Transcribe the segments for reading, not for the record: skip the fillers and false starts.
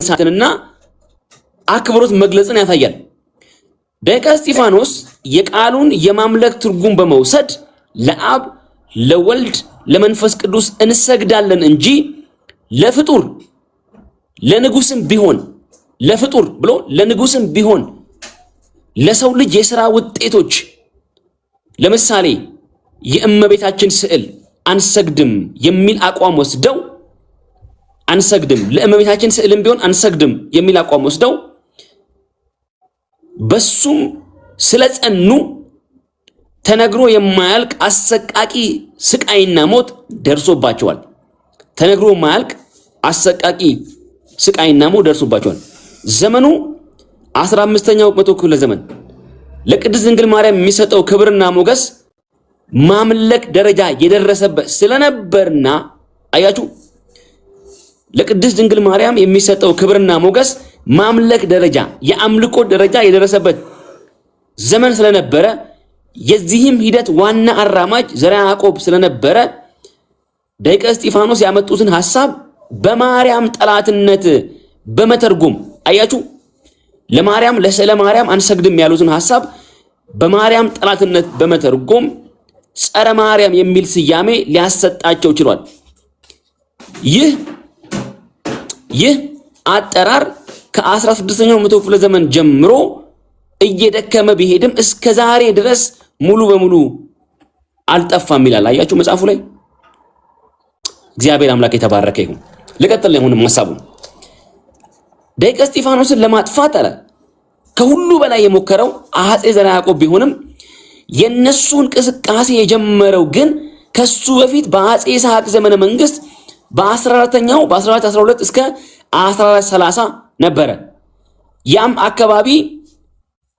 ሳትንና አክብሮት መግለጽን ያሳያል። ደቂቀ እስጢፋኖስ የቃሉን የማምለክ ትርጉም በመውሰድ ለአብ ለወልድ ለመንፈስ ቅዱስ እንሰግዳለን እንጂ ለፍጡር ለንጉስም ቢሆን ለፍጡር ብሎ ለንጉስም ቢሆን ለሰው ልጅ የሥራ ውጤቶች ለምሳሌ የእመቤታችን ስዕል አንሰግድም የሚል አቋም ወስደው አንሰግድም ለእመቤታችን ስዕልም ቢሆን አንሰግድም የሚል አቋም ወስደው በሱም ስለጸኑ ተነግሮ የማያልቅ አሰቃቂ ስቃይና ሞት ደርሶባቸዋል። ተነግሮ የማያልቅ አሰቃቂ ስቃይና ሞት ደርሶባቸዋል። ዘመኑ 15ኛው መቶ ክፍለ ዘመን ለቅድስት ድንግል ማርያም የሚሰጠው ክብርና ሞገስ ማምለክ ደረጃ የደረሰበት ስለነበርና አያችሁ ለቅድስት ድንግል ማርያም የሚሰጠው ክብርና ሞገስ ማምለክ ደረጃ የአምልኮ ደረጃ የደረሰበት ዘመን ስለነበረ የዚህም ሂደት ዋና አራማጅ ዘርዓ ያዕቆብ ስለነበረ ደቂቀ እስጢፋኖስ ያመጡትን ሐሳብ በማርያም ጠላትነት በመተርጎም አያችሁ ለማርያም ለስዕለ ማርያም አንሰግድም ያሉትን ሐሳብ በማርያም ጠላትነት በመተርጎም ጸረ ማርያም የሚል ስያሜ ሊያሰጣቸው ችሏል። ይህ አጠራር ከ16ኛው መቶ ክፍለ ዘመን ጀምሮ እየደከመ ቢሄድም እስከ ዛሬ ድረስ ሙሉ በሙሉ አልጠፋም ይላል። አያችሁ መጽሐፉ ላይ። እግዚአብሔር አምላክ የተባረከ ይሁን። ለቀጥል ይሁን ሐሳቡ ደቂቀ እስጢፋኖስን ለማጥፋት አለ ከሁሉ በላይ የሞከረው አፄ ዘርዓ ያዕቆብ ቢሆንም የነሱ እንቅስቃሴ የጀመረው ግን ከሱ በፊት በአፄ ይስሐቅ ዘመነ መንግስት በ14ኛው በ1412 እስከ 1430 ነበረ። ያም አካባቢ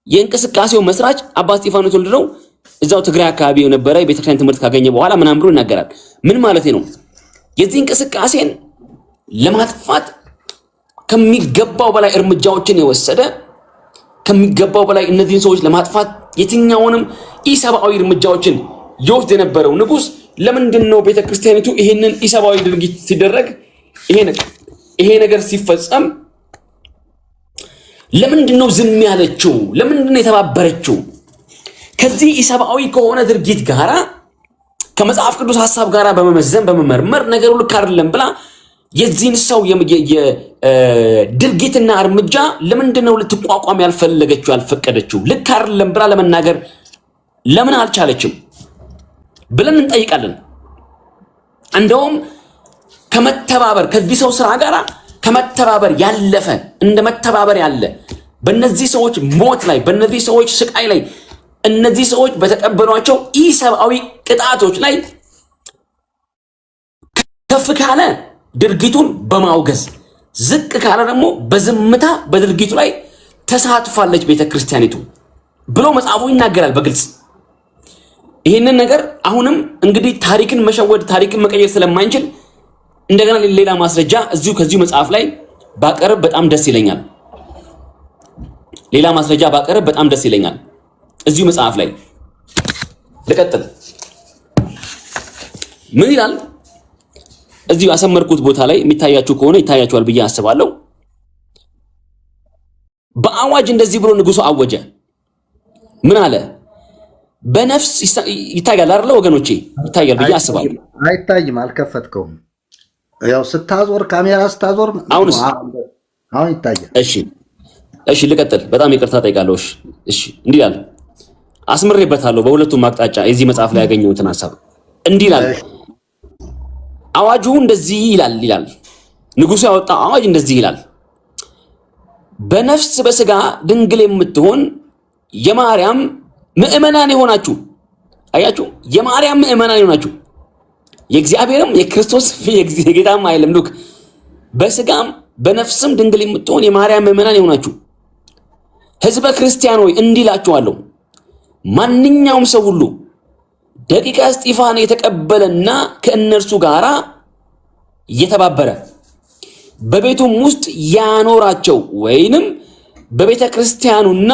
የእንቅስቃሴው መስራች አባ እስጢፋኖስ ወልድ ነው። እዛው ትግራይ አካባቢ የነበረ የቤተክርስቲያን ትምህርት ካገኘ በኋላ ምናምን ብሎ ይናገራል። ምን ማለት ነው? የዚህ እንቅስቃሴን ለማጥፋት ከሚገባው በላይ እርምጃዎችን የወሰደ ከሚገባው በላይ እነዚህን ሰዎች ለማጥፋት የትኛውንም ኢሰብአዊ እርምጃዎችን ይወስድ የነበረው ንጉስ ለምንድነው ቤተክርስቲያኒቱ ይሄንን ኢሰብአዊ ድርጊት ሲደረግ ይሄ ነገር ሲፈጸም ለምንድነው ዝም ያለችው? ለምንድነው የተባበረችው? ከዚህ ኢሰብአዊ ከሆነ ድርጊት ጋራ ከመጽሐፍ ቅዱስ ሐሳብ ጋራ በመመዘን በመመርመር ነገሩ ልክ አይደለም ብላ የዚህን ሰው ድርጊትና እርምጃ ለምንድነው ልትቋቋም ያልፈለገችው ያልፈቀደችው? ልክ አይደለም ብላ ለመናገር ለምን አልቻለችም ብለን እንጠይቃለን። እንደውም ከመተባበር ከዚህ ሰው ስራ ጋራ ከመተባበር ያለፈ እንደ መተባበር ያለ በእነዚህ ሰዎች ሞት ላይ በእነዚህ ሰዎች ስቃይ ላይ እነዚህ ሰዎች በተቀበሏቸው ኢሰብአዊ ቅጣቶች ላይ ከፍ ካለ ድርጊቱን በማውገዝ ዝቅ ካለ ደግሞ በዝምታ በድርጊቱ ላይ ተሳትፋለች ቤተክርስቲያኒቱ ብሎ መጽሐፉ ይናገራል በግልጽ። ይሄንን ነገር አሁንም እንግዲህ ታሪክን መሸወድ ታሪክን መቀየር ስለማንችል እንደገና ሌላ ማስረጃ ከዚሁ መጽሐፍ ላይ ባቀርብ በጣም ደስ ይለኛል። ሌላ ማስረጃ ባቀርብ በጣም ደስ ይለኛል። እዚሁ መጽሐፍ ላይ ልቀጥል። ምን ይላል? እዚሁ ያሰመርኩት ቦታ ላይ የሚታያችሁ ከሆነ ይታያችኋል ብዬ አስባለሁ። በአዋጅ እንደዚህ ብሎ ንጉሱ አወጀ። ምን አለ? በነፍስ ይታያል አይደል ወገኖቼ? ይታያል ብዬ አስባለሁ። አይታይም፣ አልከፈትከውም። ያው ስታዞር ካሜራ ስታዞር አሁን ይታያል። እሺ ልቀጥል። በጣም ይቅርታ ጠይቃለሁ። እሺ እንዲህ ይላል። አስምሬበታለሁ በሁለቱም አቅጣጫ የዚህ መጽሐፍ ላይ ያገኘሁትን ሐሳብ እንዲህ ይላል። አዋጁ እንደዚህ ይላል። ንጉሱ ያወጣ አዋጅ እንደዚህ ይላል። በነፍስ በስጋ ድንግል የምትሆን የማርያም ምእመናን የሆናችሁ አያችሁ፣ የማርያም ምእመናን የሆናችሁ የእግዚአብሔርም የክርስቶስ የጌታም አይልም ሉክ በስጋም በነፍስም ድንግል የምትሆን የማርያም ምእመናን የሆናችሁ ሕዝበ ክርስቲያን ሆይ እንዲላችኋለሁ፣ ማንኛውም ሰው ሁሉ ደቂቀ እስጢፋን የተቀበለና ከእነርሱ ጋራ የተባበረ በቤቱም ውስጥ ያኖራቸው ወይንም በቤተ ክርስቲያኑና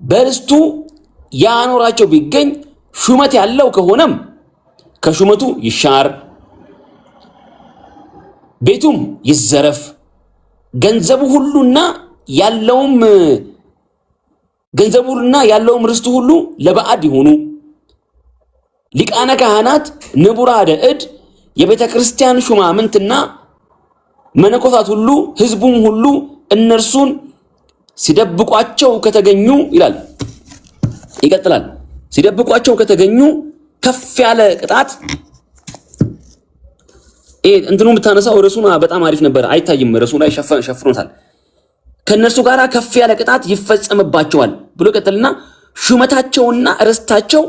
በርስቱ ያኖራቸው ቢገኝ ሹመት ያለው ከሆነም ከሹመቱ ይሻር፣ ቤቱም ይዘረፍ፣ ገንዘቡ ሁሉና ያለውም ርስቱ ሁሉ ለባዕድ ይሆኑ። ሊቃነ ካህናት፣ ንቡራነ እድ፣ የቤተ ክርስቲያን ሹማምንትና መነኮሳት ሁሉ ሕዝቡም ሁሉ እነርሱን ሲደብቋቸው ከተገኙ ይላል። ይቀጥላል። ሲደብቋቸው ከተገኙ ከፍ ያለ ቅጣት እንትኑን ብታነሳው ርዕሱን በጣም አሪፍ ነበር። አይታይም፣ ርዕሱ ላይ ሸፍኖታል። ከነርሱ ጋር ከፍ ያለ ቅጣት ይፈጸምባቸዋል ብሎ ይቀጥልና ሹመታቸውና ርስታቸው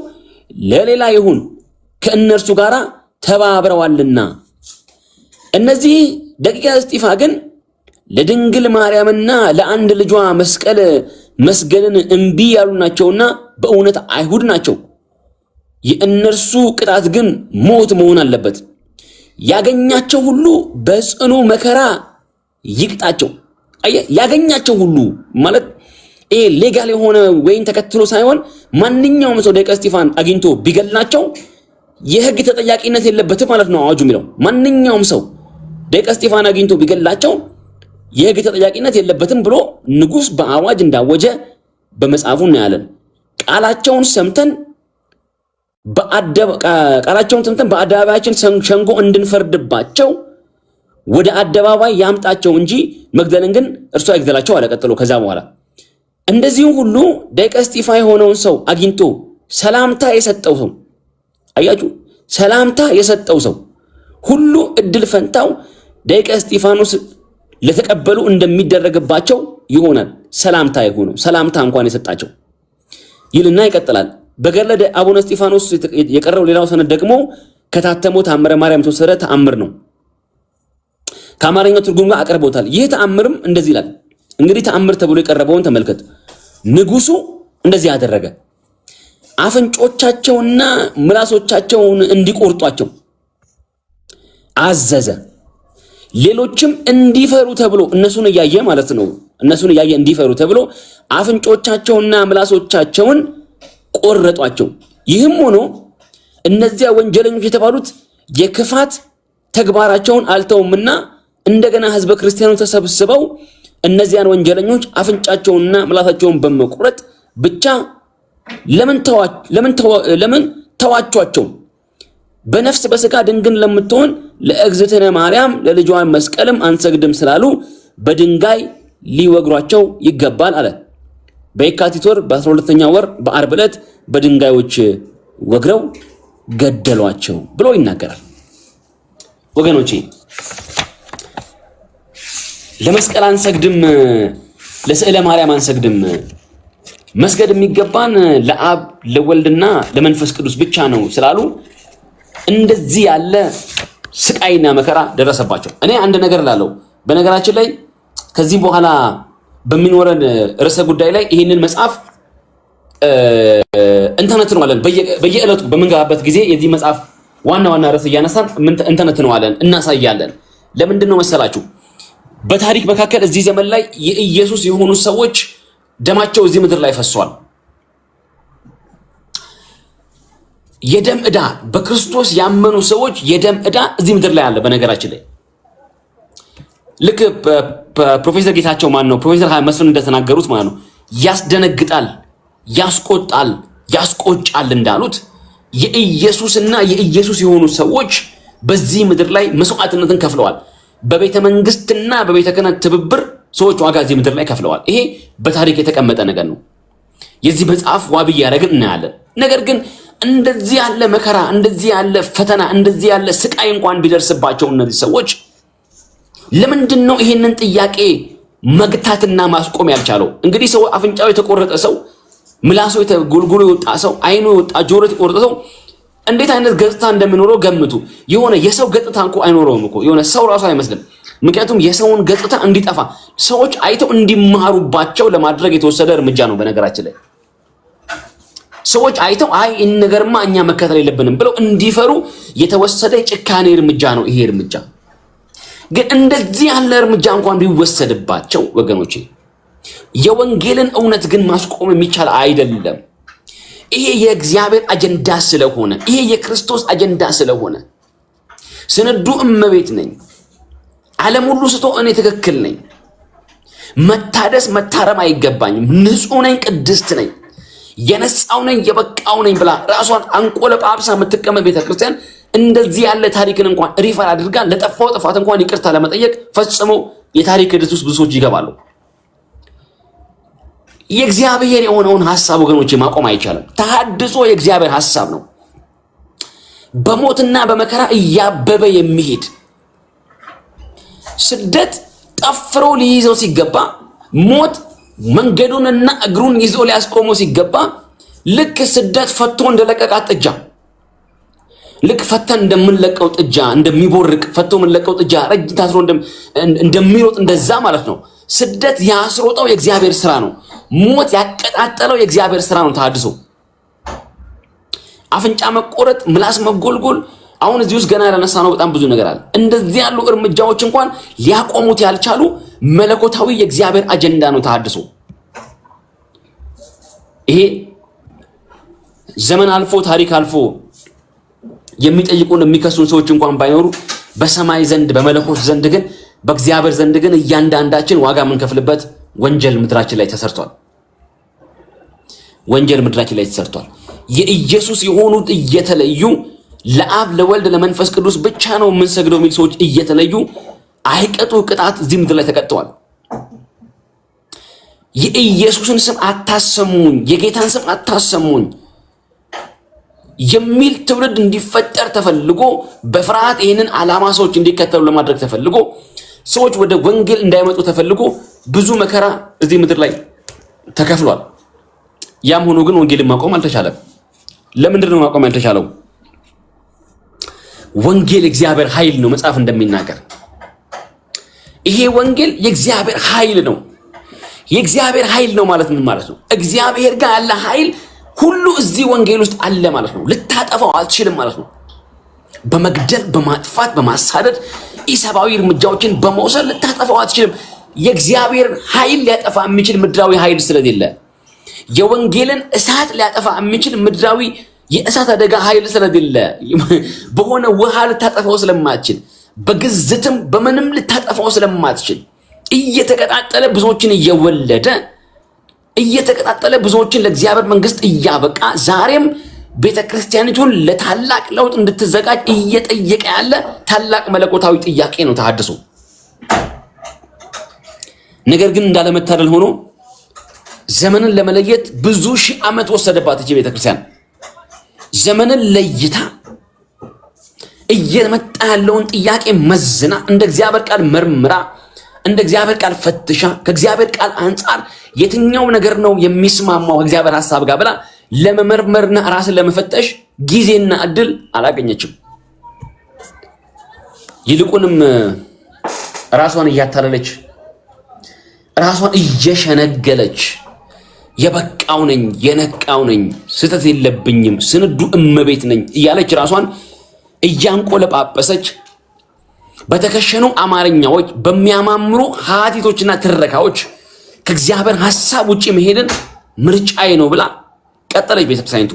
ለሌላ ይሁን ከእነርሱ ጋር ተባብረዋልና። እነዚህ ደቂቀ እስጢፋ ግን ለድንግል ማርያምና ለአንድ ልጇ መስቀል መስገድን እምቢ ያሉ ናቸውና በእውነት አይሁድ ናቸው። የእነርሱ ቅጣት ግን ሞት መሆን አለበት። ያገኛቸው ሁሉ በጽኑ መከራ ይቅጣቸው። ያገኛቸው ሁሉ ማለት ይሄ ሌጋል የሆነ ወይን ተከትሎ ሳይሆን ማንኛውም ሰው ደቂቀ እስጢፋን አግኝቶ ቢገላቸው የሕግ ተጠያቂነት የለበትም ማለት ነው አዋጁ የሚለው። ማንኛውም ሰው ደቂቀ እስጢፋን አግኝቶ ቢገላቸው የሕግ ተጠያቂነት የለበትም ብሎ ንጉሥ በአዋጅ እንዳወጀ በመጽሐፉ እናያለን። ቃላቸውን ሰምተን በአደባባያችን ሸንጎ እንድንፈርድባቸው ወደ አደባባይ ያምጣቸው እንጂ መግደልን ግን እርሱ አይግደላቸው አለ። ቀጥሎ ከዛ በኋላ እንደዚሁም ሁሉ ደቂቀ እስጢፋ የሆነውን ሰው አግኝቶ ሰላምታ የሰጠው ሰው አያችሁ፣ ሰላምታ የሰጠው ሰው ሁሉ እድል ፈንታው ደቂቀ እስጢፋኖስ ለተቀበሉ እንደሚደረግባቸው ይሆናል። ሰላምታ የሆነው ሰላምታ እንኳን የሰጣቸው ይልና ይቀጥላል። በገድለ አቡነ እስጢፋኖስ የቀረው ሌላው ሰነድ ደግሞ ከታተመው ተአምረ ማርያም የተወሰደ ተአምር ነው። ከአማርኛው ትርጉም ጋር አቅርቦታል። ይህ ተአምርም እንደዚህ ይላል። እንግዲህ ተአምር ተብሎ የቀረበውን ተመልከት። ንጉሱ እንደዚህ ያደረገ አፍንጮቻቸውና ምላሶቻቸውን እንዲቆርጧቸው አዘዘ። ሌሎችም እንዲፈሩ ተብሎ እነሱን እያየ ማለት ነው። እነሱን እያየ እንዲፈሩ ተብሎ አፍንጮቻቸውና ምላሶቻቸውን ቆረጧቸው። ይህም ሆኖ እነዚያ ወንጀለኞች የተባሉት የክፋት ተግባራቸውን አልተውምና እንደገና ሕዝበ ክርስቲያኑ ተሰብስበው እነዚያን ወንጀለኞች አፍንጫቸውንና ምላሳቸውን በመቁረጥ ብቻ ለምን ተዋቿቸው? በነፍስ በስጋ ድንግል ለምትሆን ለእግዝእትነ ማርያም ለልጇ መስቀልም አንሰግድም ስላሉ በድንጋይ ሊወግሯቸው ይገባል አለ። በየካቲት ወር በ12ኛ ወር በአርብ ዕለት በድንጋዮች ወግረው ገደሏቸው ብሎ ይናገራል። ወገኖቼ ለመስቀል አንሰግድም፣ ለስዕለ ማርያም አንሰግድም፣ መስገድ የሚገባን ለአብ ለወልድና ለመንፈስ ቅዱስ ብቻ ነው ስላሉ እንደዚህ ያለ ስቃይና መከራ ደረሰባቸው። እኔ አንድ ነገር ላለው በነገራችን ላይ ከዚህ በኋላ በሚኖረን ርዕሰ ጉዳይ ላይ ይህንን መጽሐፍ እንተነትነዋለን። በየዕለቱ በምንገባበት ጊዜ የዚህ መጽሐፍ ዋና ርዕስ እያነሳን እንተነትነዋለን፣ እናሳያለን። ለምንድን ነው መሰላችሁ? በታሪክ መካከል እዚህ ዘመን ላይ የኢየሱስ የሆኑ ሰዎች ደማቸው እዚህ ምድር ላይ ፈሷል። የደም ዕዳ በክርስቶስ ያመኑ ሰዎች የደም ዕዳ እዚህ ምድር ላይ አለ። በነገራችን ላይ ልክ ፕሮፌሰር ጌታቸው ፕሮፌሰር መስፍን እንደተናገሩት ማለት ነው ያስደነግጣል፣ ያስቆጣል፣ ያስቆጫል እንዳሉት የኢየሱስና የኢየሱስ የሆኑ ሰዎች በዚህ ምድር ላይ መስዋዕትነትን ከፍለዋል። በቤተ መንግስትና በቤተ ክህነት ትብብር ሰዎች ዋጋ እዚህ ምድር ላይ ከፍለዋል። ይሄ በታሪክ የተቀመጠ ነገር ነው። የዚህ መጽሐፍ ዋቢ ያደረግን እናያለን። ነገር ግን እንደዚህ ያለ መከራ፣ እንደዚህ ያለ ፈተና፣ እንደዚህ ያለ ስቃይ እንኳን ቢደርስባቸው እነዚህ ሰዎች ለምንድን ነው ይሄንን ጥያቄ መግታትና ማስቆም ያልቻለው? እንግዲህ ሰው አፍንጫው የተቆረጠ ሰው፣ ምላሱ የተጎልጎሎ የወጣ ሰው፣ አይኑ የወጣ ጆሮ የተቆረጠ ሰው እንዴት አይነት ገጽታ እንደሚኖረው ገምቱ። የሆነ የሰው ገጽታ እንኳ አይኖረውም እኮ የሆነ ሰው ራሱ አይመስልም። ምክንያቱም የሰውን ገጽታ እንዲጠፋ ሰዎች አይተው እንዲማሩባቸው ለማድረግ የተወሰደ እርምጃ ነው። በነገራችን ላይ ሰዎች አይተው አይ ይህን ነገርማ እኛ መከተል የለብንም ብለው እንዲፈሩ የተወሰደ ጭካኔ እርምጃ ነው ይሄ እርምጃ። ግን እንደዚህ ያለ እርምጃ እንኳን ቢወሰድባቸው ወገኖቼ የወንጌልን እውነት ግን ማስቆም የሚቻል አይደለም። ይሄ የእግዚአብሔር አጀንዳ ስለሆነ፣ ይሄ የክርስቶስ አጀንዳ ስለሆነ ስንዱ እመቤት ነኝ፣ ዓለም ሁሉ ስቶ እኔ ትክክል ነኝ፣ መታደስ መታረም አይገባኝም፣ ንጹህ ነኝ፣ ቅድስት ነኝ፣ የነጻው ነኝ፣ የበቃው ነኝ ብላ ራሷን አንቆለጳጵሳ የምትቀመጥ ቤተክርስቲያን እንደዚህ ያለ ታሪክን እንኳን ሪፈር አድርጋ ለጠፋው ጥፋት እንኳን ይቅርታ ለመጠየቅ ፈጽሞ የታሪክ ዕድት ውስጥ ብዙ ሰዎች ይገባሉ። የእግዚአብሔር የሆነውን ሐሳብ ወገኖች ማቆም አይቻልም። ተሐድሶ የእግዚአብሔር ሐሳብ ነው። በሞትና በመከራ እያበበ የሚሄድ ስደት ጠፍሮ ሊይዘው ሲገባ ሞት መንገዱንና እግሩን ይዞ ሊያስቆመው ሲገባ ልክ ስደት ፈቶ እንደለቀቃት ጥጃ ልክ ፈተን እንደምንለቀው ጥጃ እንደሚቦርቅ ፈቶ የምንለቀው ጥጃ ረጅም ታስሮ እንደሚሮጥ እንደዛ ማለት ነው። ስደት ያስሮጠው የእግዚአብሔር ስራ ነው። ሞት ያቀጣጠለው የእግዚአብሔር ስራ ነው። ተሐድሶ አፍንጫ መቆረጥ፣ ምላስ መጎልጎል፣ አሁን እዚህ ውስጥ ገና ያላነሳ ነው በጣም ብዙ ነገር አለ። እንደዚህ ያሉ እርምጃዎች እንኳን ሊያቆሙት ያልቻሉ መለኮታዊ የእግዚአብሔር አጀንዳ ነው ተሐድሶ። ይሄ ዘመን አልፎ ታሪክ አልፎ የሚጠይቁን የሚከሱን ሰዎች እንኳን ባይኖሩ በሰማይ ዘንድ በመለኮት ዘንድ ግን በእግዚአብሔር ዘንድ ግን እያንዳንዳችን ዋጋ የምንከፍልበት ወንጀል ምድራችን ላይ ተሰርቷል። ወንጀል ምድራችን ላይ ተሰርቷል። የኢየሱስ የሆኑት እየተለዩ ለአብ ለወልድ ለመንፈስ ቅዱስ ብቻ ነው የምንሰግደው የሚል ሰዎች እየተለዩ አይቀጡ ቅጣት እዚህ ምድር ላይ ተቀጥተዋል። የኢየሱስን ስም አታሰሙኝ፣ የጌታን ስም አታሰሙኝ የሚል ትውልድ እንዲፈጠር ተፈልጎ በፍርሃት ይህንን ዓላማ ሰዎች እንዲከተሉ ለማድረግ ተፈልጎ ሰዎች ወደ ወንጌል እንዳይመጡ ተፈልጎ ብዙ መከራ እዚህ ምድር ላይ ተከፍሏል። ያም ሆኖ ግን ወንጌልን ማቆም አልተቻለም። ለምንድን ነው ማቆም ያልተቻለው? ወንጌል እግዚአብሔር ኃይል ነው። መጽሐፍ እንደሚናገር ይሄ ወንጌል የእግዚአብሔር ኃይል ነው። የእግዚአብሔር ኃይል ነው ማለት ምን ማለት ነው? እግዚአብሔር ጋር ያለ ኃይል ሁሉ እዚህ ወንጌል ውስጥ አለ ማለት ነው። ልታጠፋው አትችልም ማለት ነው። በመግደል በማጥፋት በማሳደድ ኢሰብአዊ እርምጃዎችን በመውሰድ ልታጠፋው አትችልም። የእግዚአብሔር ኃይል ሊያጠፋ የሚችል ምድራዊ ኃይል ስለሌለ፣ የወንጌልን እሳት ሊያጠፋ የሚችል ምድራዊ የእሳት አደጋ ኃይል ስለሌለ፣ በሆነ ውሃ ልታጠፋው ስለማትችል፣ በግዝትም በምንም ልታጠፋው ስለማትችል እየተቀጣጠለ ብዙዎችን እየወለደ እየተቀጣጠለ ብዙዎችን ለእግዚአብሔር መንግስት እያበቃ ዛሬም ቤተክርስቲያኒቱን ለታላቅ ለውጥ እንድትዘጋጅ እየጠየቀ ያለ ታላቅ መለኮታዊ ጥያቄ ነው ተሐድሶ። ነገር ግን እንዳለመታደል ሆኖ ዘመንን ለመለየት ብዙ ሺህ ዓመት ወሰደባት እቺ ቤተክርስቲያን። ዘመንን ለይታ እየመጣ ያለውን ጥያቄ መዝና እንደ እግዚአብሔር ቃል መርምራ እንደ እግዚአብሔር ቃል ፈትሻ ከእግዚአብሔር ቃል አንጻር የትኛው ነገር ነው የሚስማማው እግዚአብሔር ሐሳብ ጋር ብላ ለመመርመርና ራስን ለመፈተሽ ጊዜና እድል አላገኘችም። ይልቁንም ራሷን እያታለለች ራሷን እየሸነገለች የበቃው ነኝ፣ የነቃው ነኝ፣ ስተት የለብኝም፣ ስንዱ እመቤት ነኝ እያለች ራሷን እያንቆለጳጰሰች በተከሸኑ አማርኛዎች በሚያማምሩ ሀቲቶችና ትረካዎች ከእግዚአብሔር ሐሳብ ውጪ መሄድን ምርጫዬ ነው ብላ ቀጠለች ቤተክርስቲያኒቱ።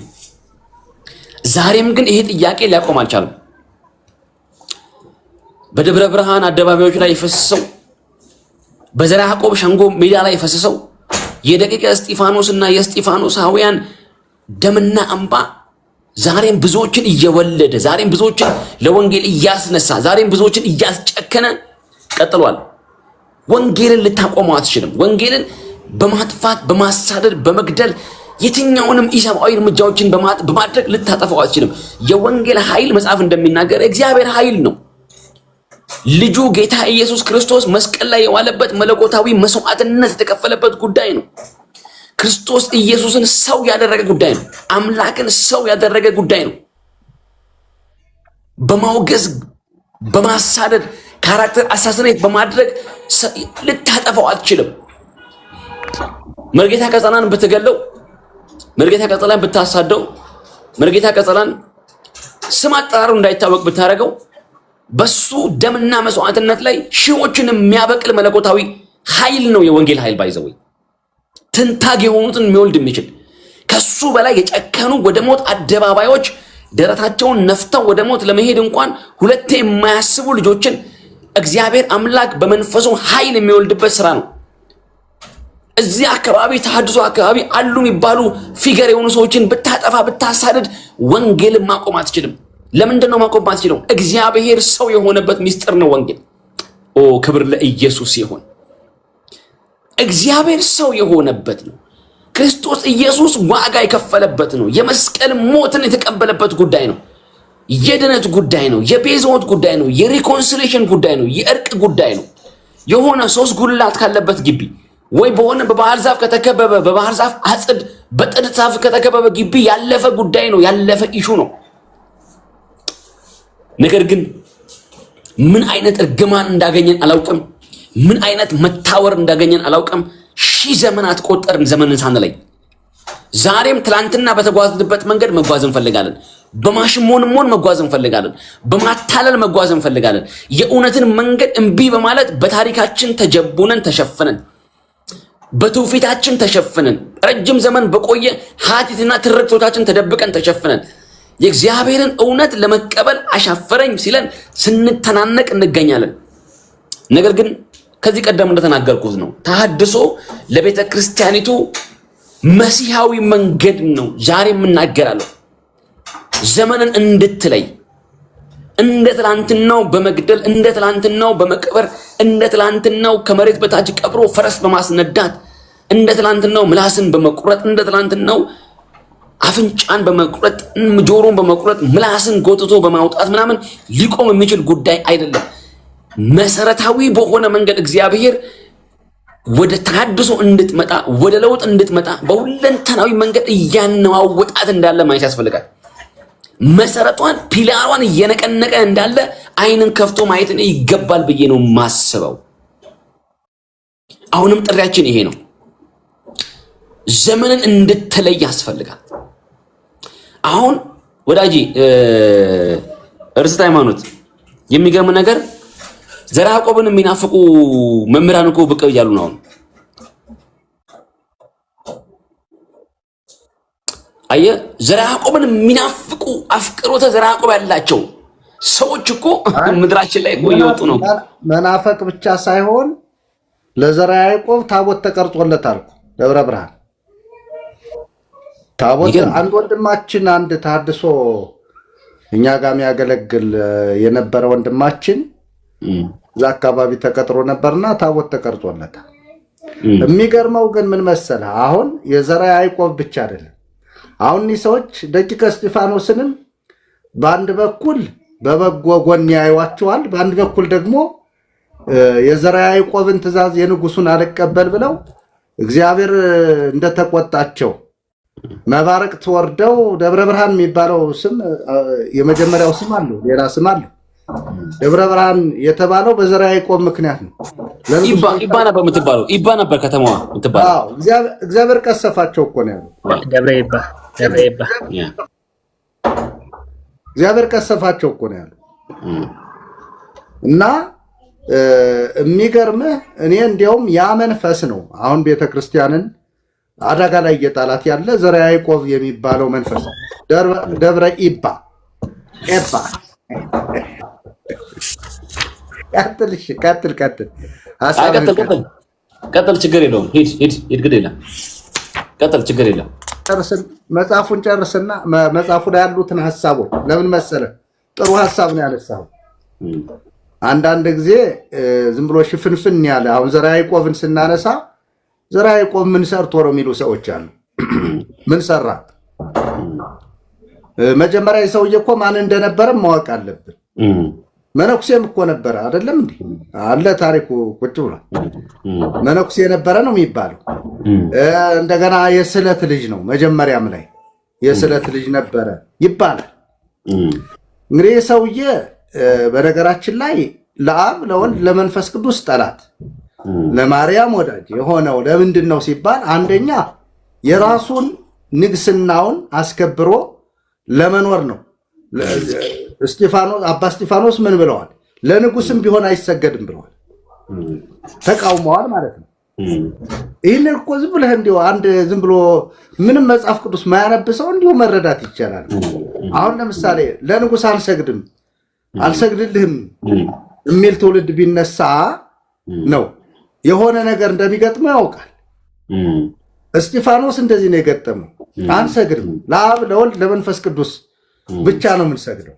ዛሬም ግን ይሄ ጥያቄ ሊያቆም አልቻለም። በደብረ ብርሃን አደባባዮች ላይ የፈሰሰው፣ በዘራ ያዕቆብ ሸንጎ ሜዳ ላይ የፈሰሰው የደቂቀ እስጢፋኖስና የእስጢፋኖሳውያን ደምና እንባ ዛሬም ብዙዎችን እየወለደ ዛሬም ብዙዎችን ለወንጌል እያስነሳ ዛሬም ብዙዎችን እያስጨከነ ቀጥሏል። ወንጌልን ልታቆመው አትችልም። ወንጌልን በማጥፋት በማሳደድ በመግደል የትኛውንም ኢሰብአዊ እርምጃዎችን በማድረግ ልታጠፋው አትችልም። የወንጌል ኃይል መጽሐፍ እንደሚናገር እግዚአብሔር ኃይል ነው። ልጁ ጌታ ኢየሱስ ክርስቶስ መስቀል ላይ የዋለበት መለኮታዊ መስዋዕትነት የተከፈለበት ጉዳይ ነው። ክርስቶስ ኢየሱስን ሰው ያደረገ ጉዳይ ነው። አምላክን ሰው ያደረገ ጉዳይ ነው። በማውገዝ በማሳደድ ካራክተር አሳስኔት በማድረግ ልታጠፋው አትችልም። መርጌታ ቀጸላን ብትገለው፣ መርጌታ ቀጸላን ብታሳደው፣ መርጌታ ቀጸላን ስም አጠራሩ እንዳይታወቅ ብታረገው በሱ ደምና መስዋዕትነት ላይ ሺዎችን የሚያበቅል መለኮታዊ ኃይል ነው የወንጌል ኃይል። ባይዘው ትንታግ የሆኑትን የሚወልድ የሚችል ከሱ በላይ የጨከኑ ወደ ሞት አደባባዮች ደረታቸውን ነፍተው ወደ ሞት ለመሄድ እንኳን ሁለቴ የማያስቡ ልጆችን እግዚአብሔር አምላክ በመንፈሱ ኃይል የሚወልድበት ስራ ነው እዚህ አካባቢ ተሐድሶ አካባቢ አሉ የሚባሉ ፊገር የሆኑ ሰዎችን ብታጠፋ ብታሳድድ ወንጌልን ማቆም አትችልም። ለምንድን ነው ማቆም አትችለው? እግዚአብሔር ሰው የሆነበት ሚስጥር ነው ወንጌል። ኦ ክብር ለኢየሱስ ይሁን። እግዚአብሔር ሰው የሆነበት ነው። ክርስቶስ ኢየሱስ ዋጋ የከፈለበት ነው። የመስቀል ሞትን የተቀበለበት ጉዳይ ነው። የድነት ጉዳይ ነው። የቤዛዎት ጉዳይ ነው። የሪኮንሲሌሽን ጉዳይ ነው። የእርቅ ጉዳይ ነው። የሆነ 3 ጉልላት ካለበት ግቢ ወይ በሆነ በባህር ዛፍ ከተከበበ በባህር ዛፍ አጽድ በጥድ ዛፍ ከተከበበ ግቢ ያለፈ ጉዳይ ነው። ያለፈ ኢሹ ነው። ነገር ግን ምን አይነት እርግማን እንዳገኘን አላውቅም። ምን አይነት መታወር እንዳገኘን አላውቅም። 1000 ዘመናት ቆጠርን ዘመንን ሳንለይ። ዛሬም ትላንትና በተጓዝንበት መንገድ መጓዝ እንፈልጋለን። በማሽሞንሞን መጓዝ እንፈልጋለን። በማታለል መጓዝ እንፈልጋለን። የእውነትን መንገድ እምቢ በማለት በታሪካችን ተጀቡነን ተሸፍነን፣ በትውፊታችን ተሸፍነን፣ ረጅም ዘመን በቆየ ሀቲትና ትርክቶቻችን ተደብቀን ተሸፍነን የእግዚአብሔርን እውነት ለመቀበል አሻፈረኝ ሲለን ስንተናነቅ እንገኛለን። ነገር ግን ከዚህ ቀደም እንደተናገርኩት ነው፣ ተሐድሶ ለቤተ ክርስቲያኒቱ መሲሐዊ መንገድ ነው። ዛሬም እናገራለሁ፣ ዘመንን እንድትለይ፣ እንደ ትላንትናው በመግደል፣ እንደ ትላንትናው በመቅበር፣ እንደ ትላንትናው ከመሬት በታች ቀብሮ ፈረስ በማስነዳት፣ እንደ ትላንትናው ምላስን በመቁረጥ፣ እንደ ትላንትናው አፍንጫን በመቁረጥ፣ ጆሮን በመቁረጥ፣ ምላስን ጎትቶ በማውጣት ምናምን ሊቆም የሚችል ጉዳይ አይደለም። መሰረታዊ በሆነ መንገድ እግዚአብሔር ወደ ተሐድሶ እንድትመጣ፣ ወደ ለውጥ እንድትመጣ በሁለንተናዊ መንገድ እያነዋወጣት እንዳለ ማየት ያስፈልጋል። መሰረቷን ፒላሯን እየነቀነቀ እንዳለ አይንን ከፍቶ ማየት ይገባል ብዬ ነው ማስበው። አሁንም ጥሪያችን ይሄ ነው። ዘመንን እንድትለይ ያስፈልጋል። አሁን ወዳጂ ርስት ሃይማኖት የሚገርም ነገር ዘርዓ ያዕቆብን የሚናፍቁ መምህራን እኮ ብቅ እያሉ ነው። አየ ዘርዓ ያዕቆብን የሚናፍቁ አፍቅሮተ ዘርዓ ያዕቆብ ያላቸው ሰዎች እኮ ምድራችን ላይ እኮ እየወጡ ነው። መናፈቅ ብቻ ሳይሆን ለዘርዓ ያዕቆብ ታቦት ተቀርጾለታል እኮ ደብረ ብርሃን ታቦት። አንድ ወንድማችን አንድ ተሐድሶ እኛ ጋር የሚያገለግል የነበረ ወንድማችን እዛ አካባቢ ተቀጥሮ ነበርና ታቦት ተቀርጾለታል። የሚገርመው ግን ምን መሰለህ፣ አሁን የዘርዓ ያዕቆብ ብቻ አይደለም። አሁን እኒህ ሰዎች ደቂቀ እስጢፋኖስንም በአንድ በኩል በበጎ ጎን ያዩዋቸዋል፣ በአንድ በኩል ደግሞ የዘርዓ ያዕቆብን ትእዛዝ የንጉሱን አልቀበል ብለው እግዚአብሔር እንደተቆጣቸው መባረቅ ተወርደው ደብረ ብርሃን የሚባለው ስም የመጀመሪያው ስም አለው፣ ሌላ ስም አለው። ደብረ ብርሃን የተባለው በዘርዓ ያዕቆብ ምክንያት ነው። ኢባ ነበር የምትባለው፣ ኢባ ነበር ከተማዋ የምትባለው። አዎ እግዚአብሔር ቀሰፋቸው እኮ ነው ያለው። ደብረ ኢባ እግዚአብሔር ቀሰፋቸው እኮ ነው ያለው። እና የሚገርምህ እኔ እንዲያውም ያ መንፈስ ነው አሁን ቤተክርስቲያንን አደጋ ላይ እየጣላት ያለ ዘርዓ ያዕቆብ የሚባለው መንፈስ ደብረ ኢባ ቀጥል፣ ችግር የለውም። ሂድ ግድ የለም ቀጥል፣ ችግር የለም። መጽሐፉን ጨርስና መጽሐፉ ላይ ያሉትን ሐሳቦች ለምን መሰለህ ጥሩ ሐሳብ ነው ያነሳው። አንዳንድ ጊዜ ዝም ብሎ ሽፍንፍን ያለ አሁን ዘርዓ ያዕቆብን ስናነሳ ዘርዓ ያዕቆብ ምን ሰርቶ ነው የሚሉ ሰዎች አሉ። ምን ሰራ? መጀመሪያ የሰውዬ እኮ ማን እንደነበረ ማወቅ አለብን። መነኩሴም እኮ ነበረ አይደለም እንዴ? አለ ታሪኩ ቁጭ ብሏል። መነኩሴ ነበረ ነው የሚባለው። እንደገና የስለት ልጅ ነው፣ መጀመሪያም ላይ የስለት ልጅ ነበረ ይባላል። እንግዲህ የሰውዬ በነገራችን ላይ ለአብ ለወልድ ለመንፈስ ቅዱስ ጠላት ለማርያም ወዳጅ የሆነው ለምንድን ነው ሲባል አንደኛ የራሱን ንግስናውን አስከብሮ ለመኖር ነው። አባ እስጢፋኖስ ምን ብለዋል? ለንጉስም ቢሆን አይሰገድም ብለዋል። ተቃውመዋል ማለት ነው። ይህን እኮ ዝም ብለህ እንዲሁ አንድ ዝም ብሎ ምንም መጽሐፍ ቅዱስ ማያነብሰው እንዲሁ መረዳት ይቻላል። አሁን ለምሳሌ ለንጉስ አልሰግድልህም የሚል ትውልድ ቢነሳ ነው የሆነ ነገር እንደሚገጥመው ያውቃል። እስጢፋኖስ እንደዚህ ነው የገጠመው። አንሰግድም፣ ለአብ ለወልድ ለመንፈስ ቅዱስ ብቻ ነው የምንሰግደው።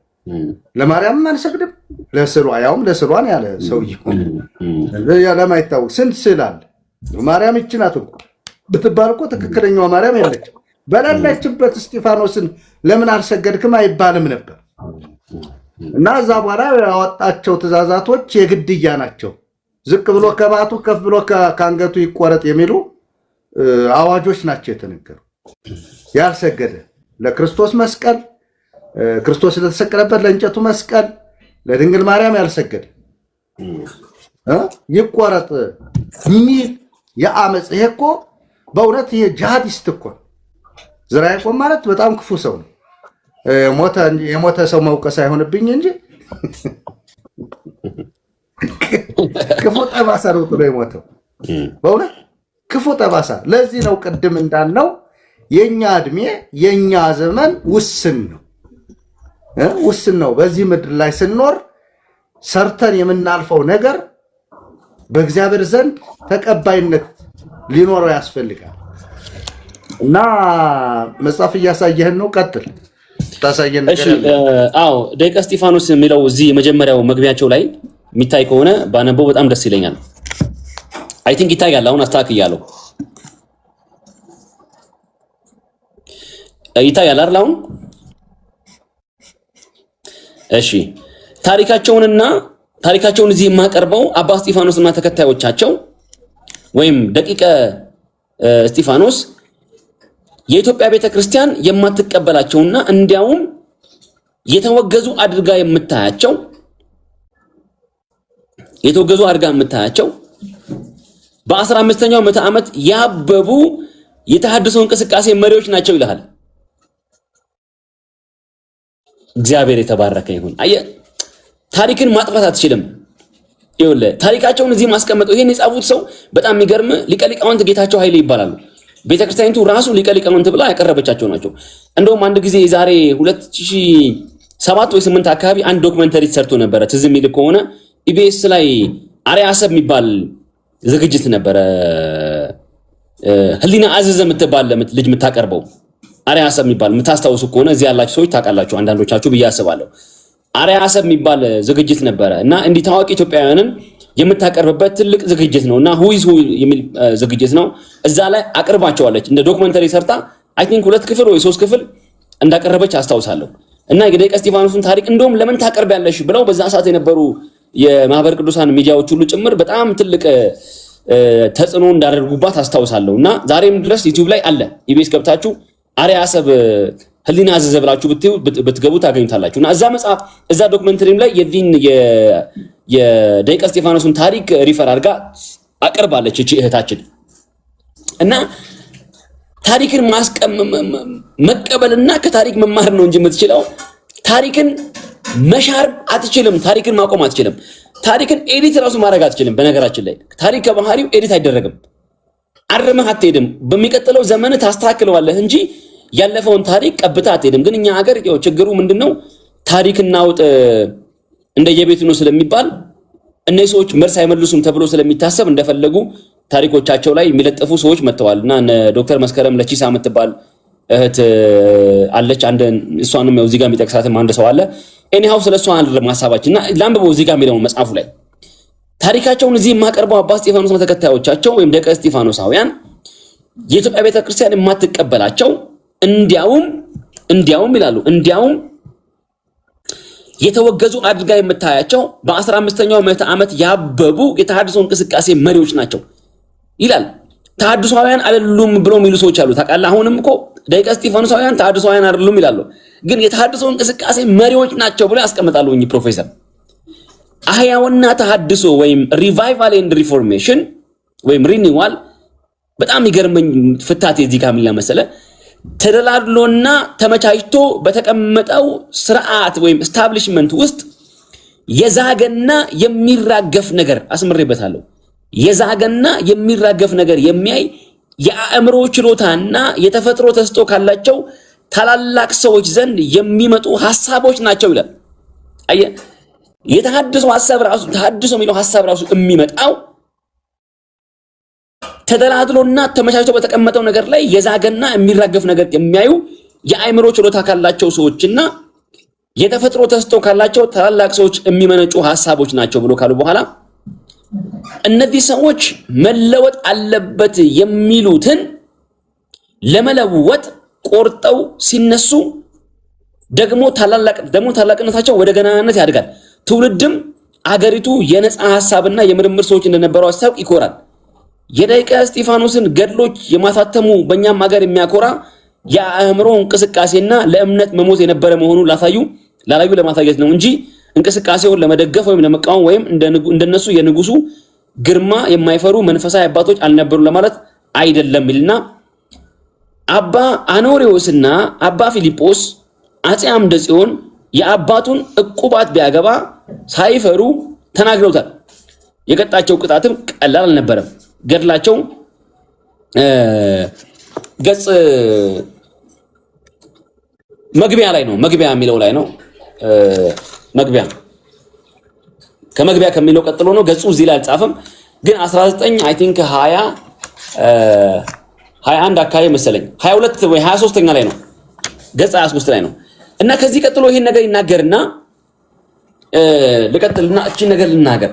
ለማርያም አንሰግድም፣ ለስዕሏ ያውም ለስዕሏን ያለ ሰውዬው ለማይታወቅ ስንት ስዕል አለ። ማርያም ይህች ናት እኮ ብትባል እኮ ትክክለኛዋ ማርያም የለችም። በሌለችበት እስጢፋኖስን ለምን አልሰገድክም አይባልም ነበር። እና እዛ በኋላ ያወጣቸው ትእዛዛቶች የግድያ ናቸው። ዝቅ ብሎ ከባቱ ከፍ ብሎ ከአንገቱ ይቆረጥ የሚሉ አዋጆች ናቸው የተነገሩ። ያልሰገደ ለክርስቶስ መስቀል፣ ክርስቶስ ለተሰቀለበት ለእንጨቱ መስቀል፣ ለድንግል ማርያም ያልሰገደ ይቆረጥ ሚል የአመፅ ይሄ እኮ በእውነት ይሄ ጂሃዲስት እኮ ዘራ ያዕቆብ ማለት በጣም ክፉ ሰው ነው። የሞተ ሰው መውቀስ አይሆንብኝ እንጂ ክፉ ጠባሳ ነው ጥሎ የሞተው። በእውነት ክፉ ጠባሳ። ለዚህ ነው ቅድም እንዳልነው የኛ እድሜ የኛ ዘመን ውስን ነው፣ ውስን ነው። በዚህ ምድር ላይ ስንኖር ሰርተን የምናልፈው ነገር በእግዚአብሔር ዘንድ ተቀባይነት ሊኖረው ያስፈልጋል። እና መጽሐፍ እያሳየህን ነው። ቀጥል ታሳየን ነገር። አዎ ደቂቀ እስጢፋኖስ የሚለው እዚህ የመጀመሪያው መግቢያቸው ላይ የሚታይ ከሆነ ባነበው በጣም ደስ ይለኛል። አይ ቲንክ ይታያል። አሁን አስተካክያለሁ። ይታያል አይደል? አሁን እሺ፣ ታሪካቸውን እዚህ የማቀርበው አባ እስጢፋኖስና ተከታዮቻቸው ወይም ደቂቀ እስጢፋኖስ የኢትዮጵያ ቤተክርስቲያን የማትቀበላቸውና እንዲያውም የተወገዙ አድርጋ የምታያቸው በ15ኛው ምዕተ ዓመት ያበቡ የተሐድሶ እንቅስቃሴ መሪዎች ናቸው ይላል። እግዚአብሔር የተባረከ ይሁን። አየህ፣ ታሪክን ማጥፋት አትችልም። ይኸውልህ ታሪካቸውን እዚህ ማስቀመጠው ይሄን የጻፉት ሰው በጣም የሚገርም ሊቀ ሊቃውንት ጌታቸው ኃይሌ ይባላሉ። ቤተክርስቲያኒቱ ራሱ ሊቀ ሊቃውንት ብላ ያቀረበቻቸው ናቸው። እንደውም አንድ ጊዜ የዛሬ 2007 ወይ 8 አካባቢ አንድ ዶክመንተሪ ሰርቶ ነበረ። ትዝ የሚል ከሆነ ኢቢኤስ ላይ አርያሰብ የሚባል ዝግጅት ነበረ። ህሊና አዘዘ የምትባል ልጅ የምታቀርበው አርያሰብ የሚባል የምታስታውሱ ከሆነ እዚህ ያላችሁ ሰዎች ታውቃላችሁ፣ አንዳንዶቻችሁ ብዬ አስባለሁ። አርያሰብ የሚባል ዝግጅት ነበረ እና እንዲህ ታዋቂ ኢትዮጵያውያንን የምታቀርብበት ትልቅ ዝግጅት ነውና ሁይዝ የሚል ዝግጅት ነው። እዛ ላይ አቅርባቸዋለች እንደ ዶክመንተሪ ሰርታ አይ ቲንክ 2 ክፍል ወይ 3 ክፍል እንዳቀረበች አስታውሳለሁ። እና የደቂቀ እስጢፋኖስን ታሪክ እንደውም ለምን ታቀርቢያለሽ ብለው በዛ ሰዓት የነበሩ የማህበረ ቅዱሳን ሚዲያዎች ሁሉ ጭምር በጣም ትልቅ ተጽዕኖ እንዳደረጉባት አስታውሳለሁ። እና ዛሬም ድረስ ዩቲዩብ ላይ አለ። ኢቢኤስ ገብታችሁ አርያሰብ ህሊና አዘዘ ብላችሁ ብትገቡ ታገኙታላችሁ። እና እዛ መጽሐፍ እዛ ዶክመንተሪም ላይ የዚህን የደቂቀ እስጢፋኖስን ታሪክ ሪፈር አድርጋ አቀርባለች እቺ እህታችን። እና ታሪክን መቀበልና ከታሪክ መማር ነው እንጂ የምትችለው ታሪክን መሻር አትችልም። ታሪክን ማቆም አትችልም። ታሪክን ኤዲት ራሱ ማድረግ አትችልም። በነገራችን ላይ ታሪክ ከባህሪው ኤዲት አይደረግም። አርመህ አትሄድም። በሚቀጥለው ዘመን ታስተካክለዋለህ እንጂ ያለፈውን ታሪክ ቀብታ አትሄድም። ግን እኛ ሀገር ችግሩ ምንድነው? ታሪክና ውጥ እንደየቤቱ ነው ስለሚባል እነዚህ ሰዎች መልስ አይመልሱም ተብሎ ስለሚታሰብ እንደፈለጉ ታሪኮቻቸው ላይ የሚለጥፉ ሰዎች መጥተዋል። እና ዶክተር መስከረም ለቺሳ የምትባል እህት አለች። አንድ እሷንም እዚህ ጋር የሚጠቅሳትም አንድ ሰው አለ። ኤኒሃው ስለሷ አንደለም ሐሳባችንና ላምበው እዚህ ጋር የሚለው መጽሐፉ ላይ ታሪካቸውን እዚህ የማቀርበው አባ እስጢፋኖስና ተከታዮቻቸው ወይም ደቂቀ እስጢፋኖሳውያን የኢትዮጵያ ቤተክርስቲያን የማትቀበላቸው እንዲያውም ይላሉ የተወገዙ አድርጋ የምታያቸው በ15ኛው ምዕተ ዓመት ያበቡ የተሐድሶ እንቅስቃሴ መሪዎች ናቸው ይላል። ተሐድሶአውያን አይደሉም ብሎ የሚሉ ሰዎች አሉ። ታውቃለህ? አሁንም እኮ ደቂቀ እስጢፋኖሳውያን ተሐድሶአውያን አይደሉም ይላሉ። ግን የተሐድሶ እንቅስቃሴ መሪዎች ናቸው ብሎ ያስቀምጣሉ። እኚህ ፕሮፌሰር አህያውና ተሐድሶ ወይም ሪቫይቫል ኤንድ ሪፎርሜሽን ወይም ሪኒዋል በጣም ይገርመኝ ፍታቴ እዚህ ጋር ምን መሰለ ተደላድሎና ተመቻችቶ በተቀመጠው ስርዓት ወይም ስታብሊሽመንት ውስጥ የዛገና የሚራገፍ ነገር አስምሬበታለሁ። የዛገና የሚራገፍ ነገር የሚያይ የአእምሮ ችሎታና የተፈጥሮ ተስጦ ካላቸው ታላላቅ ሰዎች ዘንድ የሚመጡ ሐሳቦች ናቸው ይላል። አየህ፣ የተሐድሶ ሐሳብ ራሱ ተሐድሶ የሚለው ሐሳብ ራሱ የሚመጣው ተደላድሎና ተመቻችቶ በተቀመጠው ነገር ላይ የዛገና የሚራገፍ ነገር የሚያዩ የአእምሮ ችሎታ ካላቸው ሰዎችና የተፈጥሮ ተስጦ ካላቸው ታላላቅ ሰዎች የሚመነጩ ሐሳቦች ናቸው ብሎ ካሉ በኋላ እነዚህ ሰዎች መለወጥ አለበት የሚሉትን ለመለወጥ ቆርጠው ሲነሱ ደግሞ ታላቅነታቸው ወደ ገናናነት ያድጋል። ትውልድም አገሪቱ የነፃ ሐሳብና የምርምር ሰዎች እንደነበረው አስተውቅ ይኮራል። የደቂቀ እስጢፋኖስን ገድሎች የማሳተሙ በእኛም ሀገር የሚያኮራ የአእምሮ እንቅስቃሴና ለእምነት መሞት የነበረ መሆኑን ላላዩ ለማሳየት ነው እንጂ እንቅስቃሴውን ለመደገፍ ወይም ለመቃወም ወይም እንደነሱ የንጉሱ ግርማ የማይፈሩ መንፈሳዊ አባቶች አልነበሩ ለማለት አይደለም ይልና አባ አኖሪዎስና አባ ፊልጶስ አፄ አምደ ጽዮን የአባቱን ዕቁባት ቢያገባ ሳይፈሩ ተናግረውታል። የቀጣቸው ቅጣትም ቀላል አልነበረም። ገድላቸው ገጽ መግቢያ ላይ ነው። መግቢያ የሚለው ላይ ነው። መግቢያ ከመግቢያ ከሚለው ቀጥሎ ነው። ገጹ እዚህ ላይ አልጻፈም፣ ግን 19 አይ ቲንክ 20 21 አካባቢ መሰለኝ 22 ወይ 23ኛ ላይ ነው። ገጽ 23 ላይ ነው። እና ከዚህ ቀጥሎ ይሄን ነገር ይናገርና ልቀጥልና እቺ ነገር ልናገር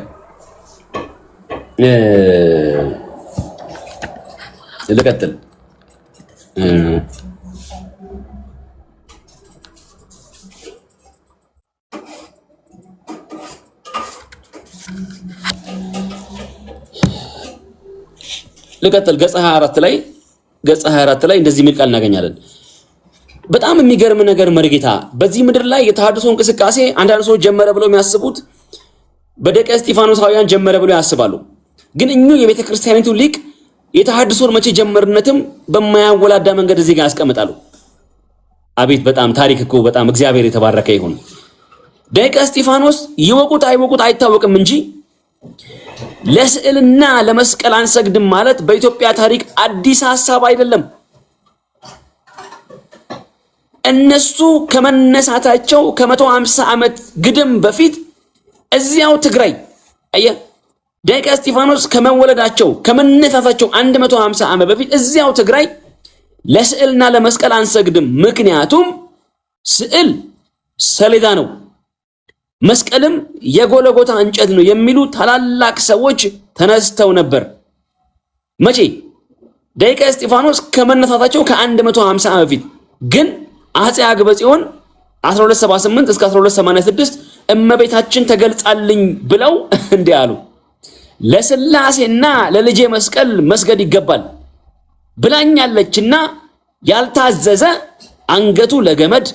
ልቀጥል ገጽ 24 ላይ እንደዚህ የሚል ቃል እናገኛለን። በጣም የሚገርም ነገር መርጌታ በዚህ ምድር ላይ የተሐድሶ እንቅስቃሴ አንዳንድ ሰዎች ጀመረ ብለው የሚያስቡት በደቀ እስጢፋኖሳውያን ጀመረ ብለው ያስባሉ። ግን እኚህ የቤተ ክርስቲያኒቱ ሊቅ የተሐድሶን መቼ ጀመርነትም በማያወላዳ መንገድ እዚህ ጋር ያስቀምጣሉ። አቤት በጣም ታሪክ እኮ በጣም እግዚአብሔር የተባረከ ይሁን። ደቀ እስጢፋኖስ ይወቁት አይወቁት አይታወቅም እንጂ ለስዕልና ለመስቀል አንሰግድም ማለት በኢትዮጵያ ታሪክ አዲስ ሐሳብ አይደለም። እነሱ ከመነሳታቸው ከ150 ዓመት ግድም በፊት እዚያው ትግራይ ደቀ እስጢፋኖስ ከመወለዳቸው ከመነሳታቸው 150 ዓመት በፊት እዚያው ትግራይ ለስዕልና ለመስቀል አንሰግድም፣ ምክንያቱም ስዕል ሰሌዳ ነው፣ መስቀልም የጎለጎታ እንጨት ነው የሚሉ ታላላቅ ሰዎች ተነስተው ነበር። መቼ? ደቀ እስጢፋኖስ ከመነሳታቸው ከ150 ዓመት በፊት ግን አፄ አግበ ጽዮን 1278 እስከ 1286 እመቤታችን ተገልጻልኝ ብለው እንዲህ አሉ። ለስላሴና ለልጄ መስቀል መስገድ ይገባል ብላኛለችና ያልታዘዘ አንገቱ ለገመድ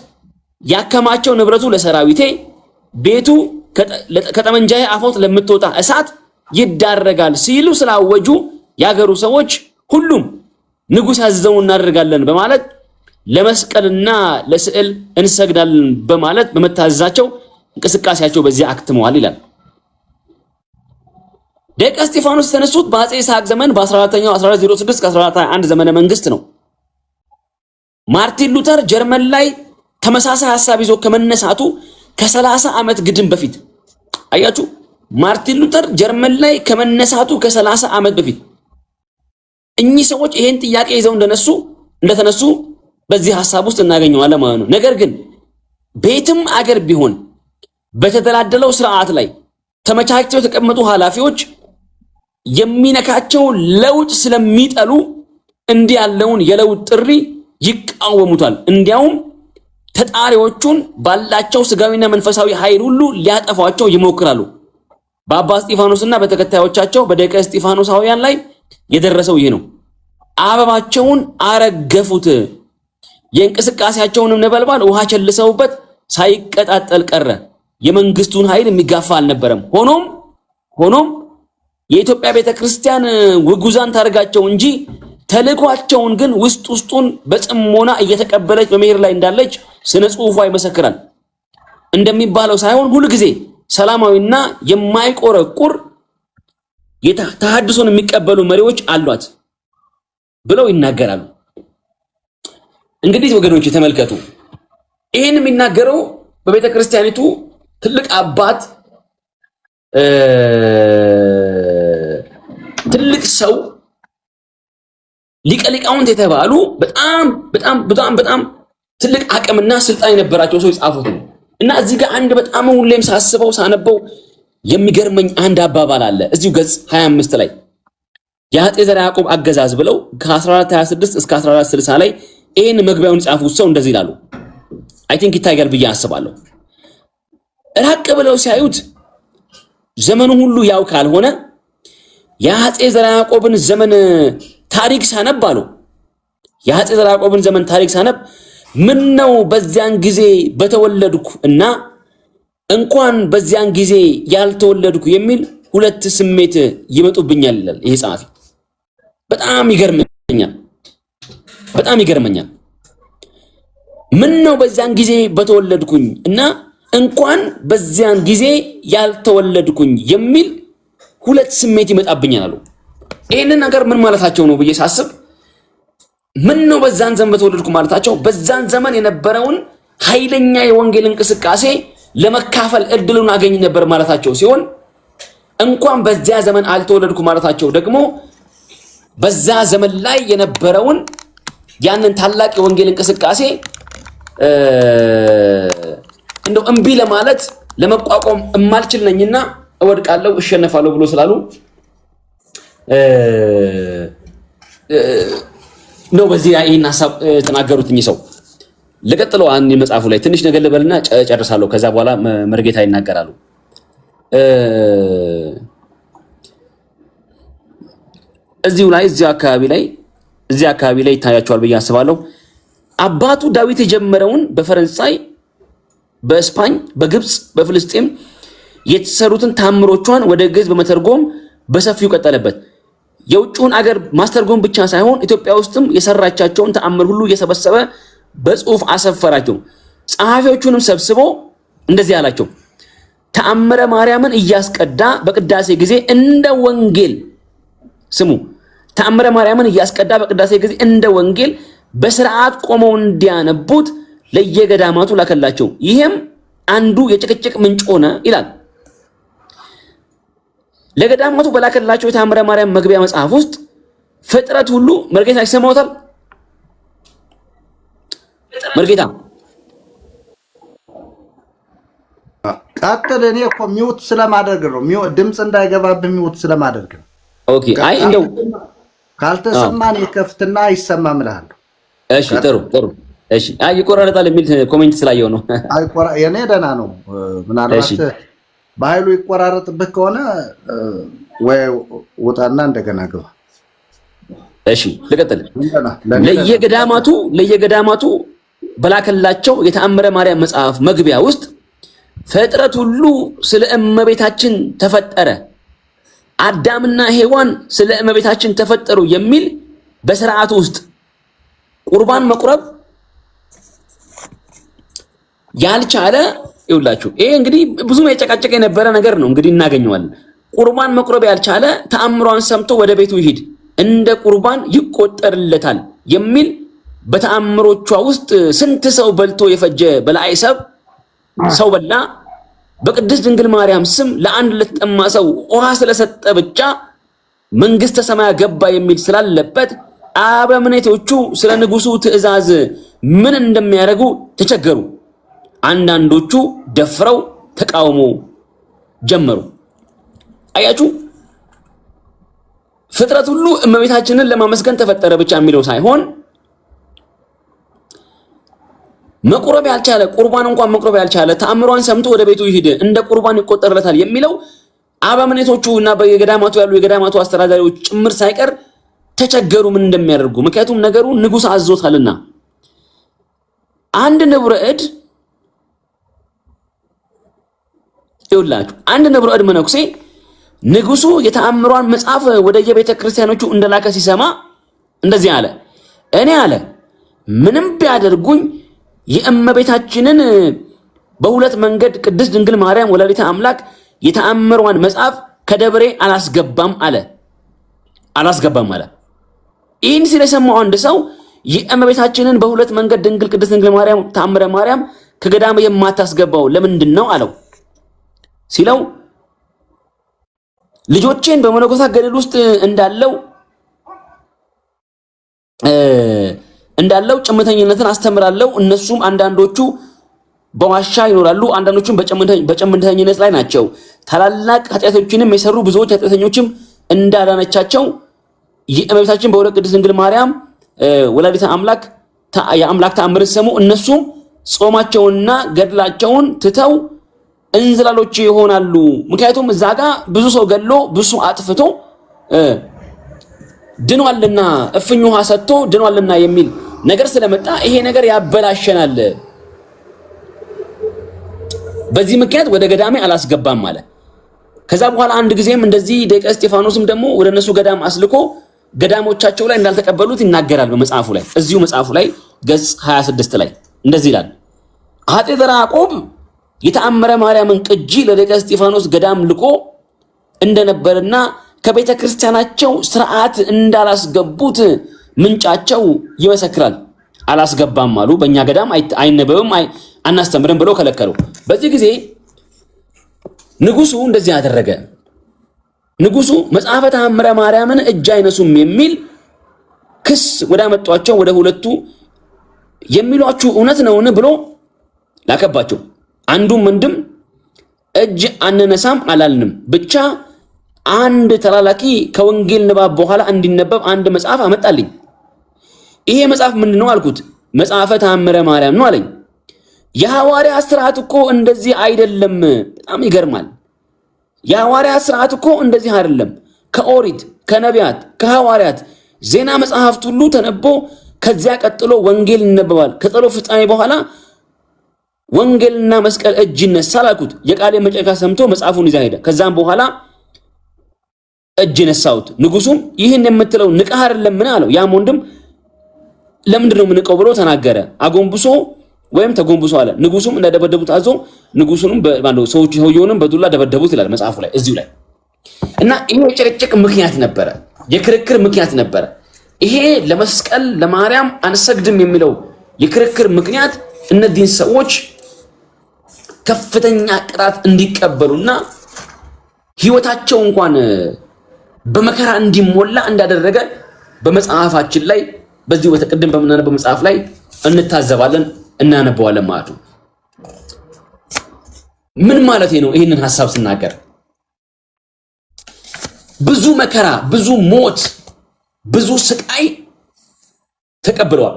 ያከማቸው ንብረቱ ለሰራዊቴ ቤቱ ከጠመንጃዬ አፎት ለምትወጣ እሳት ይዳረጋል ሲሉ ስላወጁ ያገሩ ሰዎች ሁሉም ንጉሥ ያዘዘውን እናደርጋለን በማለት ለመስቀልና ለስዕል እንሰግዳለን በማለት በመታዘዛቸው እንቅስቃሴያቸው በዚያ አክትመዋል ይላል። ደቀ እስጢፋኖስ የተነሱት በአፄ ይስሐቅ ዘመን በ14ኛው 1406 እስከ 1421 ዘመነ መንግስት ነው። ማርቲን ሉተር ጀርመን ላይ ተመሳሳይ ሐሳብ ይዞ ከመነሳቱ ከ30 ዓመት ግድም በፊት አያችሁ፣ ማርቲን ሉተር ጀርመን ላይ ከመነሳቱ ከ30 ዓመት በፊት እኚህ ሰዎች ይሄን ጥያቄ ይዘው እንደተነሱ በዚህ ሐሳብ ውስጥ እናገኘዋለን ማለት ነው። ነገር ግን ቤትም አገር ቢሆን በተደላደለው ስርዓት ላይ ተመቻችተው የተቀመጡ ኃላፊዎች የሚነካቸው ለውጥ ስለሚጠሉ እንዲህ ያለውን የለውጥ ጥሪ ይቃወሙታል። እንዲያውም ተጣሪዎቹን ባላቸው ስጋዊና መንፈሳዊ ኃይል ሁሉ ሊያጠፏቸው ይሞክራሉ። በአባ እስጢፋኖስና በተከታዮቻቸው በደቀ እስጢፋኖሳውያን ላይ የደረሰው ይህ ነው። አበባቸውን አረገፉት፣ የእንቅስቃሴያቸውንም ነበልባል ውሃ ቸልሰውበት ሳይቀጣጠል ቀረ። የመንግስቱን ኃይል የሚጋፋ አልነበረም። ሆኖም የኢትዮጵያ ቤተክርስቲያን ውጉዛን ታርጋቸው እንጂ ተልእኳቸውን ግን ውስጡን በጽሞና እየተቀበለች በመሄድ ላይ እንዳለች ስነ ጽሑፏ ይመሰክራል። እንደሚባለው ሳይሆን ሁሉ ጊዜ ሰላማዊና የማይቆረቁር ተሐድሶን የሚቀበሉ መሪዎች አሏት ብለው ይናገራሉ። እንግዲህ ወገኖች ተመልከቱ፣ ይሄን የሚናገረው በቤተክርስቲያኒቱ ትልቅ አባት ትልቅ ሰው ሊቀ ሊቃውንት የተባሉ በጣም በጣም በጣም በጣም ትልቅ አቅምና ስልጣን የነበራቸው ሰው የጻፉት ነው። እና እዚህ ጋር አንድ በጣም ሁሌም ሳስበው ሳነበው የሚገርመኝ አንድ አባባል አለ እዚሁ ገጽ 25 ላይ የአፄ ዘርዓ ያዕቆብ አገዛዝ ብለው ከ1426 እስከ 1460 ላይ ይሄን መግቢያውን ጻፉት ሰው እንደዚህ ይላሉ። አይ ቲንክ ይታያል ብዬ አስባለሁ። ራቅ ብለው ሲያዩት ዘመኑ ሁሉ ያው ካልሆነ የአፄ ዘርዓ ያዕቆብን ዘመን ታሪክ ሳነብ አሉ የአፄ ዘርዓ ያዕቆብን ዘመን ታሪክ ሳነብ ምን ነው በዚያን ጊዜ በተወለድኩ እና እንኳን በዚያን ጊዜ ያልተወለድኩ የሚል ሁለት ስሜት ይመጡብኛል ይላል ይሄ ጻፊ። በጣም ይገርመኛል። ምን ነው በዚያን ጊዜ በተወለድኩኝ እና እንኳን በዚያን ጊዜ ያልተወለድኩኝ የሚል ሁለት ስሜት ይመጣብኛል አሉ። ይሄንን ነገር ምን ማለታቸው ነው ብዬ ሳስብ ምን ነው በዛን ዘመን በተወለድኩ ማለታቸው በዛን ዘመን የነበረውን ኃይለኛ የወንጌል እንቅስቃሴ ለመካፈል እድሉን አገኝ ነበር ማለታቸው ሲሆን እንኳን በዚያ ዘመን አልተወለድኩ ማለታቸው ደግሞ በዛ ዘመን ላይ የነበረውን ያንን ታላቅ የወንጌል እንቅስቃሴ እንደው እምቢ ለማለት ለመቋቋም እማልችል ነኝና እወድቃለሁ እሸነፋለሁ ብሎ ስላሉ ነው በዚህ ይሄን ሐሳብ ተናገሩት እኚህ ሰው። ለቀጥለው አንድ መጽሐፉ ላይ ትንሽ ነገር ልበልና ጨርሳለሁ። ከዛ በኋላ መርጌታ ይናገራሉ። እዚሁ ላይ እዚህ አካባቢ ላይ ይታያቸዋል ብዬ አስባለሁ። አባቱ ዳዊት የጀመረውን በፈረንሳይ፣ በስፓኝ፣ በግብጽ፣ በፍልስጤም የተሰሩትን ታምሮቿን ወደ ግዕዝ በመተርጎም በሰፊው ቀጠለበት። የውጭውን አገር ማስተርጎም ብቻ ሳይሆን ኢትዮጵያ ውስጥም የሰራቻቸውን ተአምር ሁሉ እየሰበሰበ በጽሁፍ አሰፈራቸው። ጸሐፊዎቹንም ሰብስቦ እንደዚህ አላቸው። ተአምረ ማርያምን እያስቀዳ በቅዳሴ ጊዜ እንደ ወንጌል ስሙ። ተአምረ ማርያምን እያስቀዳ በቅዳሴ ጊዜ እንደ ወንጌል በስርዓት ቆመው እንዲያነቡት ለየገዳማቱ ላከላቸው። ይሄም አንዱ የጭቅጭቅ ምንጭ ሆነ ይላል። ለገዳማቱ በላከላቸው የተአምረ ማርያም መግቢያ መጽሐፍ ውስጥ ፍጥረት ሁሉ መርጌታ ይሰማውታል። መርጌታ ቀጥል። እኔ እኮ ሚውት ስለማደርግ ነው። ድምፅ እንዳይገባብህ ሚውት ስለማደርግ ነው። ኦኬ። አይ እንደው ካልተሰማን ይከፍትና ይሰማም እልሃለሁ። እሺ፣ ጥሩ። እሺ። አይ ይቆራረጣል የሚል ኮሜንት ስላየው ነው። አይ የኔ ደህና ነው። ምናልባት በኃይሉ ይቆራረጥብህ ከሆነ ወይ ውጣና እንደገና ግባ። እሺ፣ ልቀጥል። ለየገዳማቱ በላከላቸው የተአምረ ማርያም መጽሐፍ መግቢያ ውስጥ ፍጥረት ሁሉ ስለ እመቤታችን ተፈጠረ፣ አዳምና ሔዋን ስለ እመቤታችን ተፈጠሩ የሚል በስርዓቱ ውስጥ ቁርባን መቁረብ ያልቻለ ይውላችሁ። ይሄ እንግዲህ ብዙም የጨቃጨቀ የነበረ ነገር ነው። እንግዲህ እናገኘዋለን። ቁርባን መቁረብ ያልቻለ ተአምሯን ሰምቶ ወደ ቤቱ ይሂድ እንደ ቁርባን ይቆጠርለታል የሚል በተአምሮቿ ውስጥ ስንት ሰው በልቶ የፈጀ በላይ ሰው በላ በቅድስት ድንግል ማርያም ስም ለአንድ ለተጠማ ሰው ውሃ ስለሰጠ ብቻ መንግስተ ሰማያ ገባ የሚል ስላለበት አበምኔቶቹ ስለ ንጉሱ ትእዛዝ ምን እንደሚያደርጉ ተቸገሩ። አንዳንዶቹ ደፍረው ተቃውሞ ጀመሩ። አያችሁ፣ ፍጥረት ሁሉ እመቤታችንን ለማመስገን ተፈጠረ ብቻ የሚለው ሳይሆን መቁረብ ያልቻለ ቁርባን እንኳን መቁረብ ያልቻለ ተአምሯን ሰምቶ ወደ ቤቱ ይሄድ እንደ ቁርባን ይቆጠርለታል የሚለው አበምኔቶቹ እና በየገዳማቱ ያሉ የገዳማቱ አስተዳዳሪዎች ጭምር ሳይቀር ተቸገሩ ምን እንደሚያደርጉ። ምክንያቱም ነገሩ ንጉስ አዞታልና። አንድ ንብረ እድ ይውላችሁ፣ አንድ ንብረ እድ መነኩሴ ንጉሱ የተአምሯን መጽሐፍ ወደ የቤተ ክርስቲያኖቹ እንደላከ ሲሰማ እንደዚህ አለ። እኔ አለ ምንም ቢያደርጉኝ የእመቤታችንን በሁለት መንገድ ቅድስት ድንግል ማርያም ወላዲተ አምላክ የተአምሯን መጽሐፍ ከደብሬ አላስገባም አለ። ይህን ሲል የሰማው አንድ ሰው የእመቤታችንን በሁለት መንገድ ድንግል ቅድስት ድንግል ማርያም ተአምረ ማርያም ከገዳም የማታስገባው ለምንድን ነው አለው። ሲለው ልጆቼን በመነኮሳት ገድል ውስጥ እንዳለው እንዳለው ጭምተኝነትን አስተምራለሁ። እነሱም አንዳንዶቹ በዋሻ ይኖራሉ፣ አንዳንዶቹም በጭምተኝነት ላይ ናቸው። ታላላቅ ኃጢአቶችንም የሰሩ ብዙዎች ኃጢአተኞችም እንዳዳነቻቸው የእመቤታችን በወለድ ቅድስት ድንግል ማርያም ወላዲተ አምላክ የአምላክ ተአምርን ሰሙ። እነሱም ጾማቸውንና ገድላቸውን ትተው እንዝላሎች ይሆናሉ። ምክንያቱም እዛ ጋር ብዙ ሰው ገድሎ ብዙ ሰው አጥፍቶ ድኗልና እፍኝ ውሃ ሰጥቶ ድኗልና የሚል ነገር ስለመጣ ይሄ ነገር ያበላሸናል። በዚህ ምክንያት ወደ ገዳሜ አላስገባም አለ። ከዛ በኋላ አንድ ጊዜም እንደዚህ ደቂቀ እስጢፋኖስም ደግሞ ወደ እነሱ ገዳም አስልኮ ገዳሞቻቸው ላይ እንዳልተቀበሉት ይናገራል። በመጽሐፉ ላይ እዚሁ መጽሐፉ ላይ ገጽ 26 ላይ እንደዚህ ይላል። አጤ ዘርዓ ያዕቆብ የተአምረ ማርያምን ቅጂ ለደቂቀ እስጢፋኖስ ገዳም ልኮ እንደነበርና ከቤተ ክርስቲያናቸው ስርዓት እንዳላስገቡት ምንጫቸው ይመሰክራል። አላስገባም አሉ። በእኛ ገዳም አይነበብም አናስተምርም ብለው ከለከሉ። በዚህ ጊዜ ንጉሱ እንደዚህ ያደረገ። ንጉሱ መጽሐፈ ተአምረ ማርያምን እጅ አይነሱም የሚል ክስ ወዳመጧቸው ወደ ሁለቱ የሚሏችሁ እውነት ነውን ብሎ ላከባቸው። አንዱም ወንድም እጅ አንነሳም አላልንም፣ ብቻ አንድ ተላላኪ ከወንጌል ንባብ በኋላ እንዲነበብ አንድ መጽሐፍ አመጣልኝ። ይሄ መጽሐፍ ምንድነው አልኩት። መጽሐፈ ተአምረ ማርያም ነው አለኝ። የሐዋርያ ስርዓት እኮ እንደዚህ አይደለም። በጣም ይገርማል። የሐዋርያ ስርዓት እኮ እንደዚህ አይደለም። ከኦሪት ከነቢያት ከሐዋርያት ዜና መጽሐፍት ሁሉ ተነቦ ከዚያ ቀጥሎ ወንጌል ይነበባል። ከጸሎት ፍጻሜ በኋላ ወንጌልና መስቀል እጅ ይነሳል አልኩት። የቃሌ መጨረሻ ሰምቶ መጽሐፉን ይዛ ሄደ። ከዛም በኋላ እጅ ነሳውት። ንጉሱም ይህን የምትለው ንቀህ አይደለም ምን አለው። ያም ወንድም ለምንድነው ምንቀው ብሎ ተናገረ። አጎንብሶ ወይም ተጎንብሶ አለ። ንጉሱም እንደደበደቡት አዞ ንጉሱንም ሰውየውንም በዱላ ደበደቡት ይላል መጽሐፉ ላይ እዚሁ ላይ። እና ይሄ የጭቅጭቅ ምክንያት ነበረ፣ የክርክር ምክንያት ነበረ። ይሄ ለመስቀል ለማርያም አንሰግድም የሚለው የክርክር ምክንያት እነዚህን ሰዎች ከፍተኛ ቅጣት እንዲቀበሉና ህይወታቸው እንኳን በመከራ እንዲሞላ እንዳደረገ በመጽሐፋችን ላይ በዚህ ወተቀደም በመናነበው መጽሐፍ ላይ እንታዘባለን እናነበዋለን ማለት ነው። ምን ማለት ነው? ይህንን ሐሳብ ስናገር ብዙ መከራ፣ ብዙ ሞት፣ ብዙ ስቃይ ተቀብለዋል።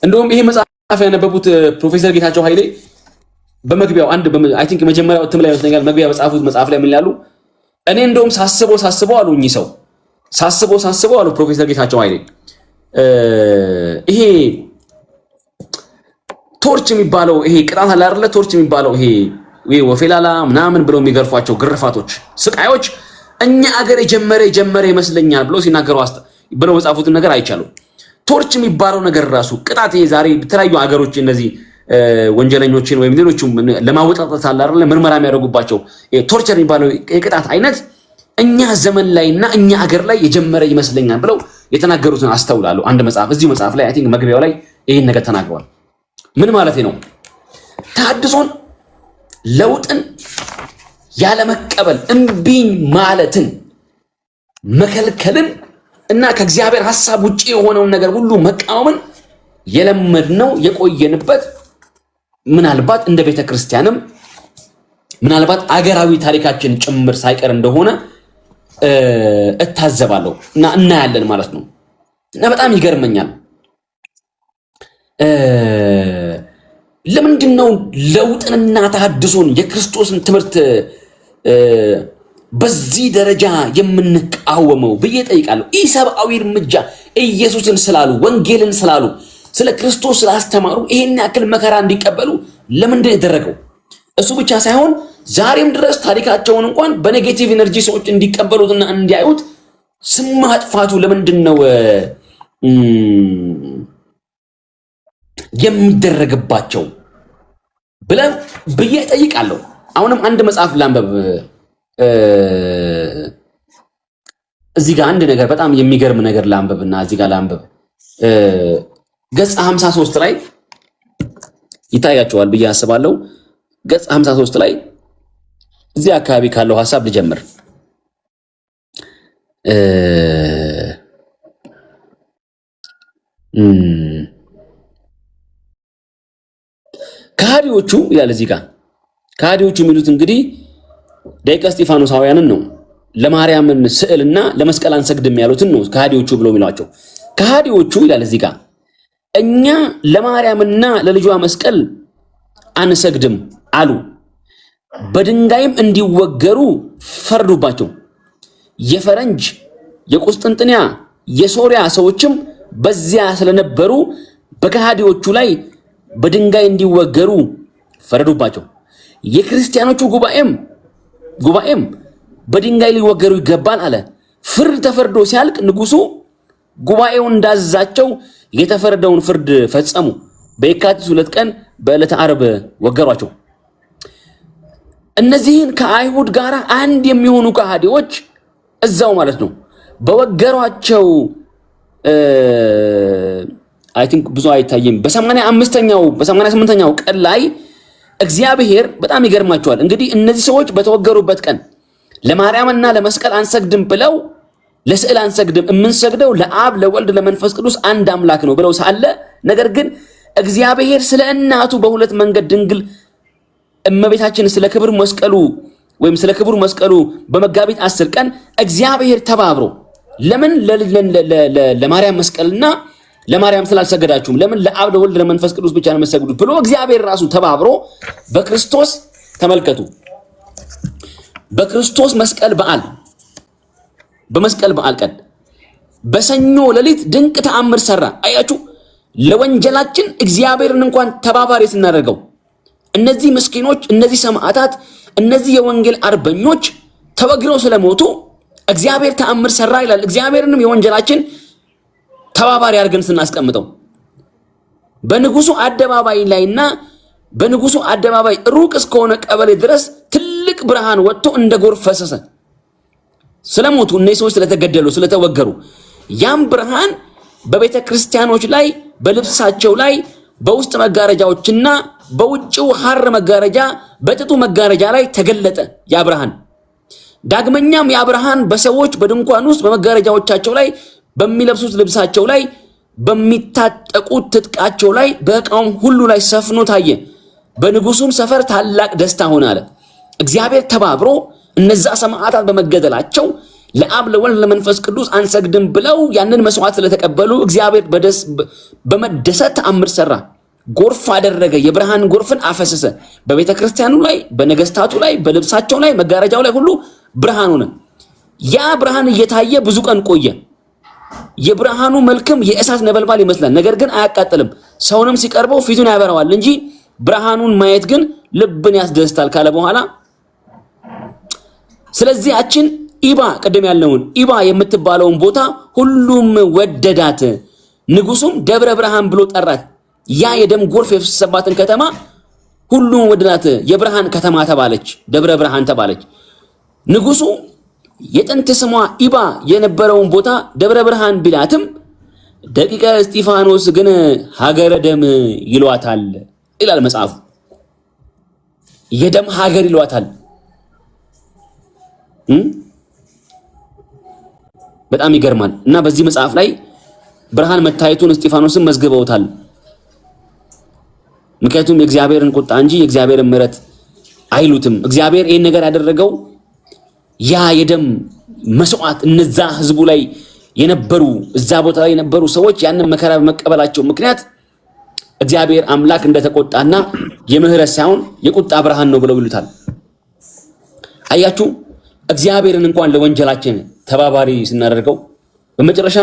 እንደውም ይሄ መጽሐፍ ያነበቡት ፕሮፌሰር ጌታቸው ኃይሌ በመግቢያው አንድ አይ ቲንክ መጀመሪያው እትም ላይ ይመስለኛል መግቢያ በጻፉት መጽሐፍ ላይ ምን ይላሉ? እኔ እንደውም ሳስበው አሉ እኚህ ሰው ሳስበው አሉ ፕሮፌሰር ጌታቸው ኃይሌ ይሄ ቶርች የሚባለው ይሄ ቅጣት አለ አይደለ? ቶርች የሚባለው ይሄ ወፌላላ ምናምን ብለው የሚገርፏቸው ግርፋቶች፣ ስቃዮች እኛ አገር የጀመረ ይመስለኛል ብለው ሲናገሩ ብለው መጽሐፉትን ነገር አይቻሉም። ቶርች የሚባለው ነገር ራሱ ቅጣት ዛሬ በተለያዩ አገሮች እነዚህ ወንጀለኞችን ወይም ሌሎችም ለማወጣጣት አለ አይደለ? ምርመራ የሚያደርጉባቸው ቶርቸር የሚባለው የቅጣት አይነት እኛ ዘመን ላይና እኛ አገር ላይ የጀመረ ይመስለኛል ብለው የተናገሩትን አስተውላለሁ። አንድ መጽሐፍ እዚሁ መጽሐፍ ላይ አይ ቲንክ መግቢያው ላይ ይሄን ነገር ተናግረዋል። ምን ማለት ነው? ተሐድሶን ለውጥን ያለመቀበል እምቢኝ ማለትን መከልከልን እና ከእግዚአብሔር ሐሳብ ውጪ የሆነውን ነገር ሁሉ መቃወምን የለመድነው የቆየንበት ምናልባት እንደ ቤተክርስቲያንም ምናልባት አገራዊ ታሪካችን ጭምር ሳይቀር እንደሆነ እታዘባለሁ እና እናያለን ማለት ነው። እና በጣም ይገርመኛል። ለምንድነው ለውጥንና ተሐድሶን የክርስቶስን ትምህርት በዚህ ደረጃ የምንቃወመው ብዬ ጠይቃለሁ። ኢሰብአዊ እርምጃ ኢየሱስን ስላሉ ወንጌልን ስላሉ ስለ ክርስቶስ ስላስተማሩ ይሄን ያክል መከራ እንዲቀበሉ ለምንድን ያደረገው? እሱ ብቻ ሳይሆን ዛሬም ድረስ ታሪካቸውን እንኳን በኔጌቲቭ ኤነርጂ ሰዎች እንዲቀበሉትና እንዲያዩት ስም ማጥፋቱ ለምንድን ነው የሚደረግባቸው ብዬ ጠይቃለሁ። አሁንም አንድ መጽሐፍ ላንበብ። እዚህ ጋር አንድ ነገር በጣም የሚገርም ነገር ላንበብና እዚህ ጋር ላንበብ። ገጽ 53 ላይ ይታያቸዋል ብዬ አስባለሁ። ገጽ 53 ላይ እዚህ አካባቢ ካለው ሐሳብ ልጀምር። ከሃዲዎቹ ይላል እዚህ ጋር ከሃዲዎቹ የሚሉት እንግዲህ ደቂቀ እስጢፋኖሳውያንን ነው። ለማርያምን ስዕልና ለመስቀል አንሰግድም ያሉትን ነው ከሃዲዎቹ ብለው የሚሏቸው። ከሃዲዎቹ ይላል እዚህ ጋር እኛ ለማርያምና ለልጇ መስቀል አንሰግድም አሉ። በድንጋይም እንዲወገሩ ፈረዱባቸው። የፈረንጅ የቁስጥንጥንያ የሶሪያ ሰዎችም በዚያ ስለነበሩ በከሃዲዎቹ ላይ በድንጋይ እንዲወገሩ ፈረዱባቸው። የክርስቲያኖቹ ጉባኤም በድንጋይ ሊወገሩ ይገባል አለ። ፍርድ ተፈርዶ ሲያልቅ ንጉሱ ጉባኤውን እንዳዘዛቸው የተፈረደውን ፍርድ ፈጸሙ። በየካቲት 2 ቀን በዕለተ ዓርብ ወገሯቸው። እነዚህን ከአይሁድ ጋር አንድ የሚሆኑ ከሃዲዎች እዛው ማለት ነው በወገሯቸው አይ ቲንክ ብዙ አይታይም። በ88ኛው ቀን ላይ እግዚአብሔር በጣም ይገርማቸዋል። እንግዲህ እነዚህ ሰዎች በተወገሩበት ቀን ለማርያምና ለመስቀል አንሰግድም ብለው ለስዕል አንሰግድም የምንሰግደው ለአብ ለወልድ ለመንፈስ ቅዱስ አንድ አምላክ ነው ብለው ሳለ ነገር ግን እግዚአብሔር ስለ እናቱ በሁለት መንገድ ድንግል እመቤታችን ስለ ክብር መስቀሉ በመጋቢት 10 ቀን እግዚአብሔር ተባብሮ ለምን ለማርያም መስቀልና ለማርያም ስላልሰገዳችሁም ለምን ለአብ ለወልድ ለመንፈስ ቅዱስ ብቻ ነው የምትሰግዱት ብሎ እግዚአብሔር ራሱ ተባብሮ በክርስቶስ ተመልከቱ በክርስቶስ በመስቀል በዓል ቀን በሰኞ ሌሊት ድንቅ ተአምር ሰራ። አያችሁ ለወንጀላችን እግዚአብሔርን እንኳን ተባባሪ ስናደርገው እነዚህ ምስኪኖች እነዚህ ሰማዕታት እነዚህ የወንጌል አርበኞች ተወግረው ስለሞቱ እግዚአብሔር ተአምር ሰራ ይላል። እግዚአብሔርንም የወንጀላችን ተባባሪ አድርገን ስናስቀምጠው በንጉሱ አደባባይ ላይና በንጉሱ አደባባይ ሩቅ እስከሆነ ቀበሌ ድረስ ትልቅ ብርሃን ወጥቶ እንደ ጎርፍ ፈሰሰ። ስለሞቱ እነዚህ ሰዎች ስለተገደሉ ስለተወገሩ ያም ብርሃን በቤተ ክርስቲያኖች ላይ በልብሳቸው ላይ በውስጥ መጋረጃዎችና በውጭው ሐር መጋረጃ በጥጡ መጋረጃ ላይ ተገለጠ ያ ብርሃን። ዳግመኛም ያ ብርሃን በሰዎች በድንኳን ውስጥ በመጋረጃዎቻቸው ላይ በሚለብሱት ልብሳቸው ላይ በሚታጠቁት ትጥቃቸው ላይ በዕቃውም ሁሉ ላይ ሰፍኖ ታየ። በንጉሱም ሰፈር ታላቅ ደስታ ሆነ አለ። እግዚአብሔር ተባብሮ እነዛ ሰማዕታት በመገደላቸው ለአብ ለወልድ ለመንፈስ ቅዱስ አንሰግድም ብለው ያንን መስዋዕት ስለተቀበሉ እግዚአብሔር በመደሰት ተአምር ሰራ። ጎርፍ አደረገ። የብርሃን ጎርፍን አፈሰሰ። በቤተ ክርስቲያኑ ላይ በነገስታቱ ላይ በልብሳቸው ላይ መጋረጃው ላይ ሁሉ ብርሃን ሆነ። ያ ብርሃን እየታየ ብዙ ቀን ቆየ። የብርሃኑ መልክም የእሳት ነበልባል ይመስላል፣ ነገር ግን አያቃጥልም። ሰውንም ሲቀርበው ፊቱን ያበራዋል እንጂ ብርሃኑን ማየት ግን ልብን ያስደስታል ካለ በኋላ ስለዚህ ያችን ኢባ ቀደም ያለውን ኢባ የምትባለውን ቦታ ሁሉም ወደዳት። ንጉሱም ደብረ ብርሃን ብሎ ጠራት። ያ የደም ጎርፍ የፈሰሰባትን ከተማ ሁሉም ወደዳት። የብርሃን ከተማ ተባለች፣ ደብረ ብርሃን ተባለች። ንጉሱ የጥንት ስሟ ኢባ የነበረውን ቦታ ደብረ ብርሃን ቢላትም ደቂቀ እስጢፋኖስ ግን ሀገረ ደም ይሏታል ይላል መጽሐፉ። የደም ሀገር ይሏታል። በጣም ይገርማል። እና በዚህ መጽሐፍ ላይ ብርሃን መታየቱን እስጢፋኖስን መዝግበውታል። ምክንያቱም የእግዚአብሔርን ቁጣ እንጂ የእግዚአብሔርን ምሕረት አይሉትም። እግዚአብሔር ይህን ነገር ያደረገው ያ የደም መስዋዕት እነዛ ህዝቡ ላይ የነበሩ እዛ ቦታ ላይ የነበሩ ሰዎች ያንን መከራ በመቀበላቸው ምክንያት እግዚአብሔር አምላክ እንደተቆጣና የምህረት ሳይሆን የቁጣ ብርሃን ነው ብለው ይሉታል። አያችሁ እግዚአብሔርን እንኳን ለወንጀላችን ተባባሪ ስናደርገው በመጨረሻ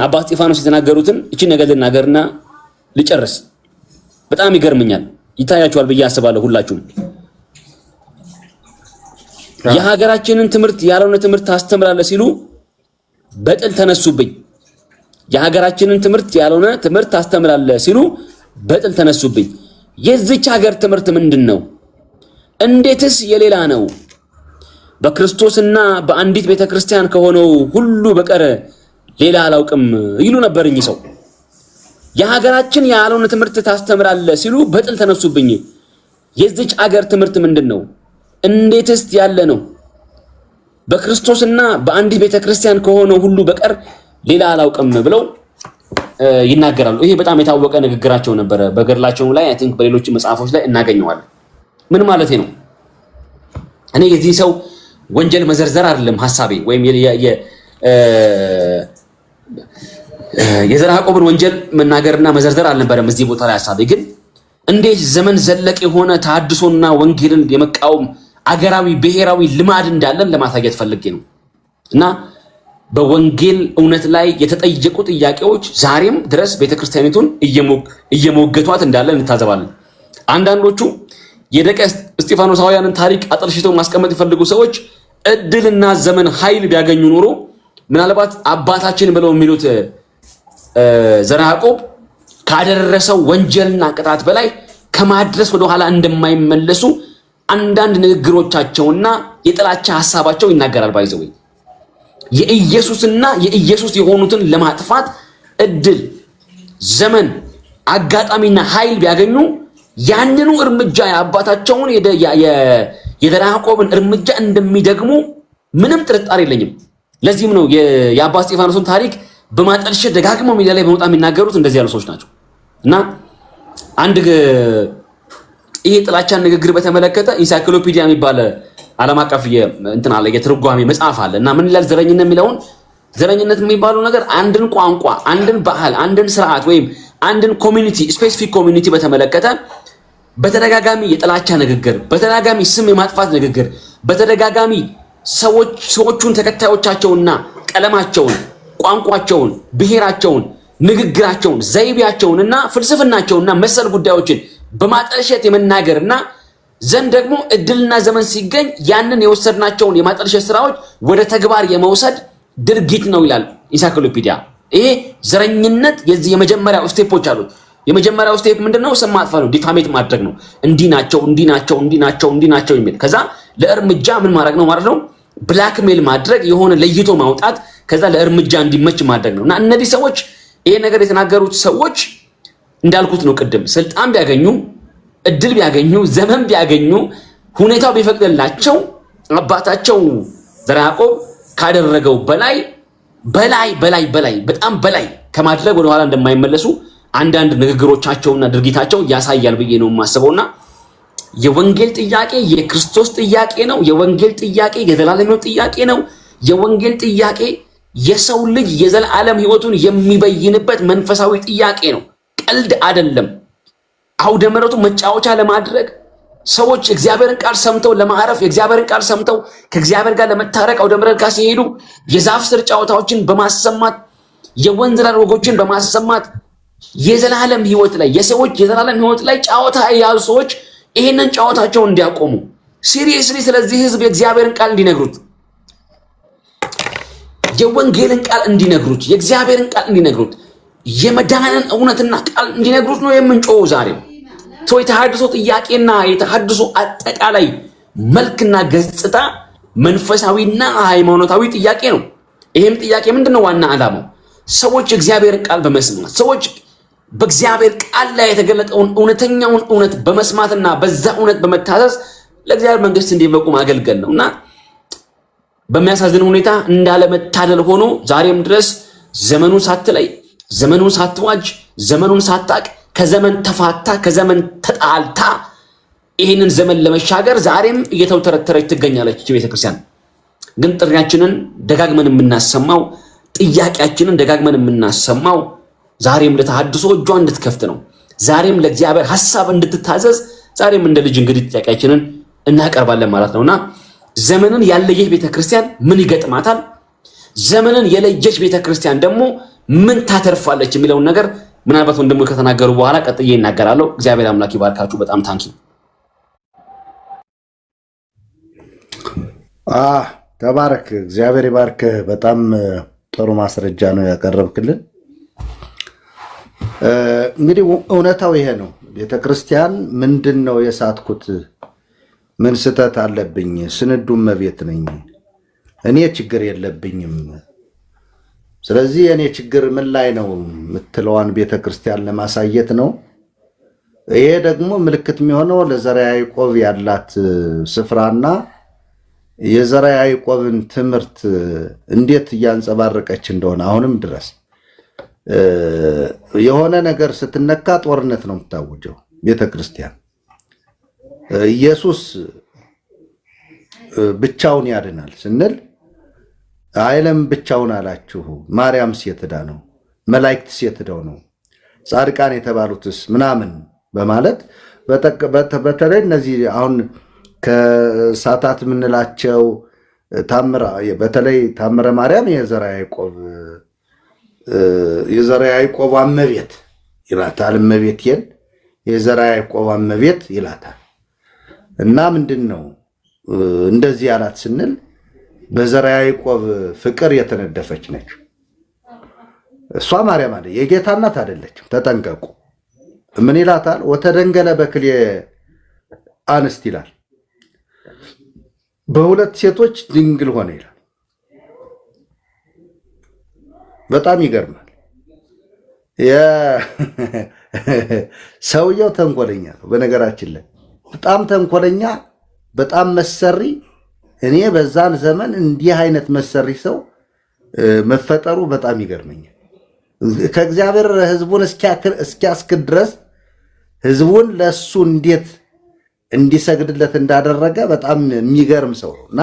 አባ እስጢፋኖስ የተናገሩትን እቺ ነገር ልናገርና ልጨርስ። በጣም ይገርመኛል። ይታያችኋል ብዬ አስባለሁ ሁላችሁም። የሀገራችንን ትምህርት ያልሆነ ትምህርት ታስተምራለህ ሲሉ በጥል ተነሱብኝ። የሀገራችንን ትምህርት ያልሆነ ትምህርት ታስተምራለህ ሲሉ በጥል ተነሱብኝ። የዚች ሀገር ትምህርት ምንድነው? እንዴትስ የሌላ ነው? በክርስቶስና በአንዲት ቤተክርስቲያን ከሆነው ሁሉ በቀር ሌላ አላውቅም ይሉ ነበር እኚህ ሰው። የሀገራችን ያልሆነ ትምህርት ታስተምራለህ ሲሉ በጥል ተነሱብኝ። የዚች ሀገር ትምህርት ምንድነው? እንዴትስ ያለ ነው? በክርስቶስና በአንዲት ቤተክርስቲያን ከሆነው ሁሉ በቀር ሌላ አላውቅም ብለው ይናገራሉ። ይሄ በጣም የታወቀ ንግግራቸው ነበረ። በገድላቸው ላይ አይ ቲንክ በሌሎች መጽሐፎች ላይ እናገኘዋለን። ምን ማለት ነው? እኔ የዚህ ሰው ወንጀል መዘርዘር አይደለም ሐሳቤ፣ ወይም የዘርዓ ያዕቆብን ወንጀል መናገርና መዘርዘር አልነበረም እዚህ ቦታ ላይ ሐሳቤ። ግን እንዴት ዘመን ዘለቅ የሆነ ተሐድሶና ወንጌልን የመቃወም አገራዊ ብሔራዊ ልማድ እንዳለን ለማሳየት ፈልጌ ነው። እና በወንጌል እውነት ላይ የተጠየቁ ጥያቄዎች ዛሬም ድረስ ቤተክርስቲያኒቱን እየሞገቷት እንዳለ እንታዘባለን። አንዳንዶቹ የደቀ እስጢፋኖሳውያንን ታሪክ አጠልሽተው ማስቀመጥ የሚፈልጉ ሰዎች እድልና ዘመን ኃይል ቢያገኙ ኖሮ ምናልባት አባታችን ብለው የሚሉት ዘርዓ ያዕቆብ ካደረሰው ወንጀልና ቅጣት በላይ ከማድረስ ወደኋላ እንደማይመለሱ አንዳንድ ንግግሮቻቸውና የጥላቻ ሐሳባቸው ይናገራል። ባይዘው የኢየሱስና የኢየሱስ የሆኑትን ለማጥፋት እድል፣ ዘመን፣ አጋጣሚና ኃይል ቢያገኙ ያንኑ እርምጃ የአባታቸውን የዘርዓ ያዕቆብን እርምጃ እንደሚደግሙ ምንም ጥርጣሬ የለኝም። ለዚህም ነው የአባ እስጢፋኖስን ታሪክ በማጠልሸት ደጋግመው ሚዲያ ላይ በመውጣት የሚናገሩት እንደዚህ ያሉ ሰዎች ናቸው። እና አንድ ይሄ ጥላቻን ንግግር በተመለከተ ኢንሳይክሎፒዲያ የሚባል ዓለም አቀፍ እንትን አለ፣ የትርጓሜ መጽሐፍ አለ። እና ምን ይላል ዘረኝነት የሚለውን ዘረኝነት የሚባለው ነገር አንድን ቋንቋ፣ አንድን ባህል፣ አንድን ስርዓት ወይም አንድን ኮሚኒቲ ስፔሲፊክ ኮሚኒቲ በተመለከተ በተደጋጋሚ የጥላቻ ንግግር፣ በተደጋጋሚ ስም የማጥፋት ንግግር፣ በተደጋጋሚ ሰዎቹን ተከታዮቻቸውንና ቀለማቸውን፣ ቋንቋቸውን፣ ብሔራቸውን፣ ንግግራቸውን፣ ዘይቤያቸውንና ፍልስፍናቸውንና መሰል ጉዳዮችን በማጠልሸት የመናገርና ዘንድ ደግሞ እድልና ዘመን ሲገኝ ያንን የወሰድናቸውን የማጠልሸት ስራዎች ወደ ተግባር የመውሰድ ድርጊት ነው ይላል ኢንሳይክሎፒዲያ። ይሄ ዘረኝነት የዚህ የመጀመሪያው ስቴፖች አሉት። የመጀመሪያው ስቴፕ ምንድነው? ስም ማጥፋት ነው፣ ዲፋሜት ማድረግ ነው። እንዲህ ናቸው የሚል ከዛ ለእርምጃ ምን ማድረግ ነው ማለት ነው? ብላክሜል ማድረግ፣ የሆነ ለይቶ ማውጣት፣ ከዛ ለእርምጃ እንዲመች ማድረግ ነው። እና እነዚህ ሰዎች ይሄ ነገር የተናገሩት ሰዎች እንዳልኩት ነው ቅድም፣ ስልጣን ቢያገኙ፣ እድል ቢያገኙ፣ ዘመን ቢያገኙ፣ ሁኔታው ቢፈቅድላቸው አባታቸው ዘርዓ ያዕቆብ ካደረገው በላይ በጣም በላይ ከማድረግ ወደኋላ እንደማይመለሱ አንዳንድ ንግግሮቻቸውና ድርጊታቸው ያሳያል ብዬ ነው የማስበውና የወንጌል ጥያቄ የክርስቶስ ጥያቄ ነው። የወንጌል ጥያቄ የዘላለም ሕይወት ጥያቄ ነው። የወንጌል ጥያቄ የሰው ልጅ የዘላለም ሕይወቱን የሚበይንበት መንፈሳዊ ጥያቄ ነው። ቀልድ አይደለም። አውደ ምሕረቱ መጫወቻ ለማድረግ ሰዎች እግዚአብሔርን ቃል ሰምተው ለማዕረፍ የእግዚአብሔርን ቃል ሰምተው ከእግዚአብሔር ጋር ለመታረቅ አውደ ምሕረት ጋር ሲሄዱ የዛፍ ስር ጨዋታዎችን በማሰማት የወንዝ ዳር ወጎችን በማሰማት የዘላለም ሕይወት ላይ የሰዎች የዘላለም ሕይወት ላይ ጨዋታ የያዙ ሰዎች ይሄንን ጨዋታቸውን እንዲያቆሙ ሲሪየስሊ ስለዚህ ህዝብ የእግዚአብሔርን ቃል እንዲነግሩት የወንጌልን ቃል እንዲነግሩት የእግዚአብሔርን ቃል እንዲነግሩት የመዳንን እውነትና ቃል እንዲነግሩት ነው የምንጮው ዛሬ። ሰው የተሐድሶ ጥያቄና የተሐድሶ አጠቃላይ መልክና ገጽታ መንፈሳዊና ሃይማኖታዊ ጥያቄ ነው። ይሄም ጥያቄ ምንድነው? ዋና ዓላማው ሰዎች የእግዚአብሔርን ቃል በመስማት ሰዎች በእግዚአብሔር ቃል ላይ የተገለጠውን እውነተኛውን እውነት በመስማትና በዛ እውነት በመታዘዝ ለእግዚአብሔር መንግስት እንዲበቁ ማገልገል ነውና በሚያሳዝን ሁኔታ እንዳለመታደል ሆኖ ዛሬም ድረስ ዘመኑን ሳትለይ ዘመኑን ሳትዋጅ ዘመኑን ሳታቅ ከዘመን ተፋታ ከዘመን ተጣልታ ይህንን ዘመን ለመሻገር ዛሬም እየተውተረተረች ትገኛለች ቤተክርስቲያን። ግን ጥሪያችንን ደጋግመን የምናሰማው ጥያቄያችንን ደጋግመን የምናሰማው ዛሬም ለተሐድሶ እጇን እንድትከፍት ነው። ዛሬም ለእግዚአብሔር ሐሳብ እንድትታዘዝ ዛሬም እንደ ልጅ እንግዲህ ጥያቄያችንን እናቀርባለን ማለት ነውና ዘመንን ያለየች ቤተክርስቲያን ምን ይገጥማታል? ዘመንን የለየች ቤተክርስቲያን ደግሞ ምን ታተርፋለች የሚለውን ነገር ምናልባት ወንድሙ ከተናገሩ በኋላ ቀጥዬ እናገራለሁ። እግዚአብሔር አምላክ ይባርካችሁ። በጣም ታንኪ ተባረክ። እግዚአብሔር ይባርክ። በጣም ጥሩ ማስረጃ ነው ያቀረብክልን። እንግዲህ እውነታው ይሄ ነው። ቤተክርስቲያን ምንድን ነው የሳትኩት? ምን ስህተት አለብኝ? ስንዱ እመቤት ነኝ እኔ፣ ችግር የለብኝም። ስለዚህ የኔ ችግር ምን ላይ ነው የምትለዋን ቤተክርስቲያን ለማሳየት ነው። ይሄ ደግሞ ምልክት የሚሆነው ለዘርዓ ያዕቆብ ያላት ስፍራና የዘርዓ ያዕቆብን ትምህርት እንዴት እያንጸባረቀች እንደሆነ አሁንም ድረስ የሆነ ነገር ስትነካ ጦርነት ነው የምታውጀው ቤተክርስቲያን። ኢየሱስ ብቻውን ያድናል ስንል አይለም ብቻውን አላችሁ፣ ማርያም ሴት ሄዳ ነው፣ መላእክት ሴት ሄደው ነው፣ ጻድቃን የተባሉትስ ምናምን በማለት በተለይ እነዚህ አሁን ከሳታት የምንላቸው በተለይ ታምረ ማርያም የዘራ ያዕቆብ እመቤት ይላታል። እመቤቴን የዘራ ያዕቆብ እመቤት ይላታል። እና ምንድን ነው እንደዚህ ያላት ስንል በዘራ ያዕቆብ ፍቅር የተነደፈች ነች። እሷ ማርያም አለ የጌታ እናት አይደለችም። ተጠንቀቁ። ምን ይላታል? ወተደንገለ በክልኤ አንስት ይላል። በሁለት ሴቶች ድንግል ሆነ ይላል። በጣም ይገርማል። ሰውየው ተንኮለኛ ነው። በነገራችን ላይ በጣም ተንኮለኛ፣ በጣም መሰሪ። እኔ በዛን ዘመን እንዲህ አይነት መሰሪ ሰው መፈጠሩ በጣም ይገርመኛል። ከእግዚአብሔር ሕዝቡን እስኪያስክድ ድረስ ሕዝቡን ለሱ እንዴት እንዲሰግድለት እንዳደረገ በጣም የሚገርም ሰው ነው እና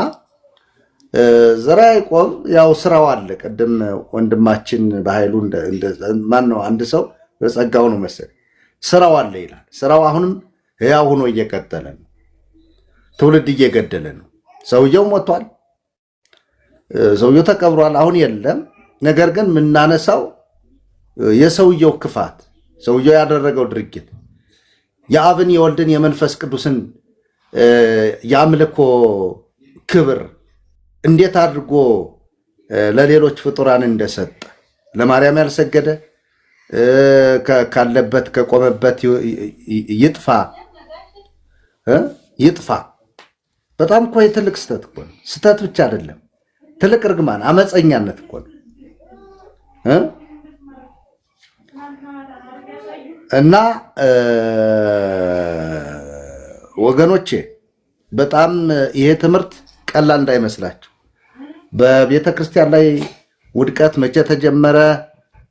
ዘርዓ ያዕቆብ ያው ስራው አለ። ቅድም ወንድማችን በኃይሉ ማን ነው አንድ ሰው በጸጋው ነው መሰለኝ ስራው አለ ይላል። ስራው አሁንም ሕያው ሆኖ እየቀጠለ ነው። ትውልድ እየገደለ ነው። ሰውየው ሞቷል። ሰውየው ተቀብሯል። አሁን የለም። ነገር ግን የምናነሳው የሰውየው ክፋት፣ ሰውየው ያደረገው ድርጊት የአብን የወልድን የመንፈስ ቅዱስን የአምልኮ ክብር እንዴት አድርጎ ለሌሎች ፍጡራን እንደሰጠ፣ ለማርያም ያልሰገደ ካለበት ከቆመበት ይጥፋ ይጥፋ። በጣም እኮ የትልቅ ስተት እኮ ነው። ስተት ብቻ አይደለም፣ ትልቅ እርግማን፣ አመፀኛነት እኮ ነው እና ወገኖቼ በጣም ይሄ ትምህርት ቀላል እንዳይመስላችሁ። በቤተ ክርስቲያን ላይ ውድቀት መቼ ተጀመረ፣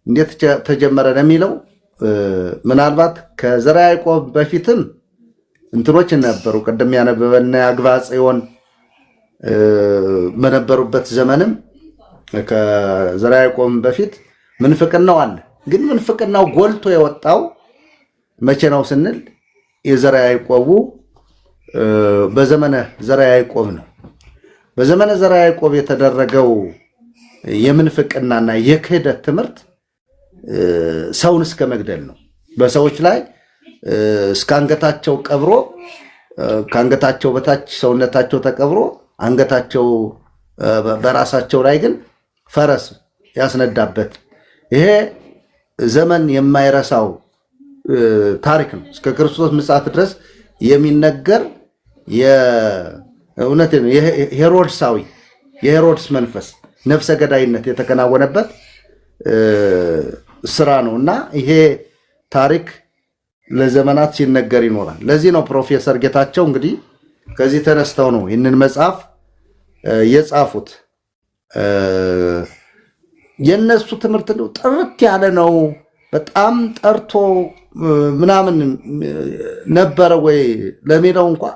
እንዴት ተጀመረ ለሚለው ምናልባት ከዘርዓ ያዕቆብ በፊትም እንትኖች ነበሩ። ቀደም ያነበበና አግባ ጽዮን በነበሩበት ዘመንም ከዘርዓ ያዕቆብ በፊት ምንፍቅናው አለ። ግን ምንፍቅናው ጎልቶ የወጣው መቼ ነው ስንል የዘርዓ ያዕቆቡ በዘመነ ዘርዓ ያዕቆብ ነው። በዘመነ ዘርዓ ያዕቆብ የተደረገው የምንፍቅናና የክህደት ትምህርት ሰውን እስከ መግደል ነው። በሰዎች ላይ እስከ አንገታቸው ቀብሮ ከአንገታቸው በታች ሰውነታቸው ተቀብሮ አንገታቸው በራሳቸው ላይ ግን ፈረስ ያስነዳበት ይሄ ዘመን የማይረሳው ታሪክ ነው። እስከ ክርስቶስ ምጽአት ድረስ የሚነገር የእውነት ነው። የሄሮድስ መንፈስ ነፍሰ ገዳይነት የተከናወነበት ስራ ነው እና ይሄ ታሪክ ለዘመናት ሲነገር ይኖራል። ለዚህ ነው ፕሮፌሰር ጌታቸው እንግዲህ ከዚህ ተነስተው ነው ይህንን መጽሐፍ የጻፉት። የነሱ ትምህርት ነው ጥርት ያለ ነው። በጣም ጠርቶ ምናምን ነበረ ወይ ለሚለው እንኳን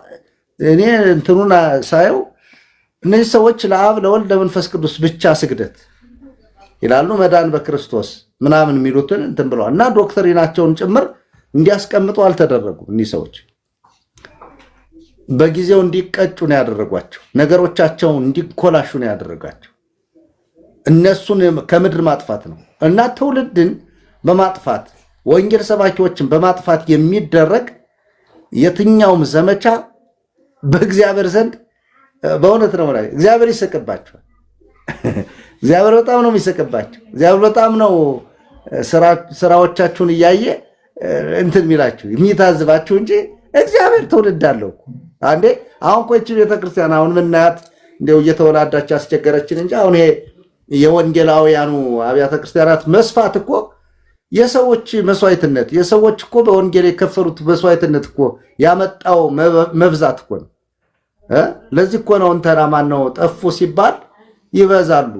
እኔ እንትኑን ሳየው እነዚህ ሰዎች ለአብ ለወልድ ለመንፈስ ቅዱስ ብቻ ስግደት ይላሉ፣ መዳን በክርስቶስ ምናምን የሚሉትን እንትን ብለዋል እና ዶክትሪናቸውን ጭምር እንዲያስቀምጡ አልተደረጉም። እኒህ ሰዎች በጊዜው እንዲቀጩ ነው ያደረጓቸው። ነገሮቻቸውን እንዲኮላሹ ነው ያደረጋቸው። እነሱን ከምድር ማጥፋት ነው እና ትውልድን በማጥፋት ወንጌል ሰባኪዎችን በማጥፋት የሚደረግ የትኛውም ዘመቻ በእግዚአብሔር ዘንድ በእውነት ነው ማለት እግዚአብሔር ይሰቅባቸዋል። እግዚአብሔር በጣም ነው የሚሰቅባቸው። እግዚአብሔር በጣም ነው ስራዎቻችሁን እያየ እንትን የሚላችሁ የሚታዝባችሁ እንጂ እግዚአብሔር ትውልድ አለው። አንዴ አሁን ቆይቼ ቤተክርስቲያን አሁን ምናያት እንደው እየተወላዳች አስቸገረችን እንጂ አሁን ይሄ የወንጌላውያኑ አብያተ ክርስቲያናት መስፋት እኮ የሰዎች መስዋዕትነት የሰዎች እኮ በወንጌል የከፈሉት መስዋዕትነት እኮ ያመጣው መብዛት እኮ ነው። ለዚህ እኮ ነው እንተና ማን ነው ጠፉ ሲባል ይበዛሉ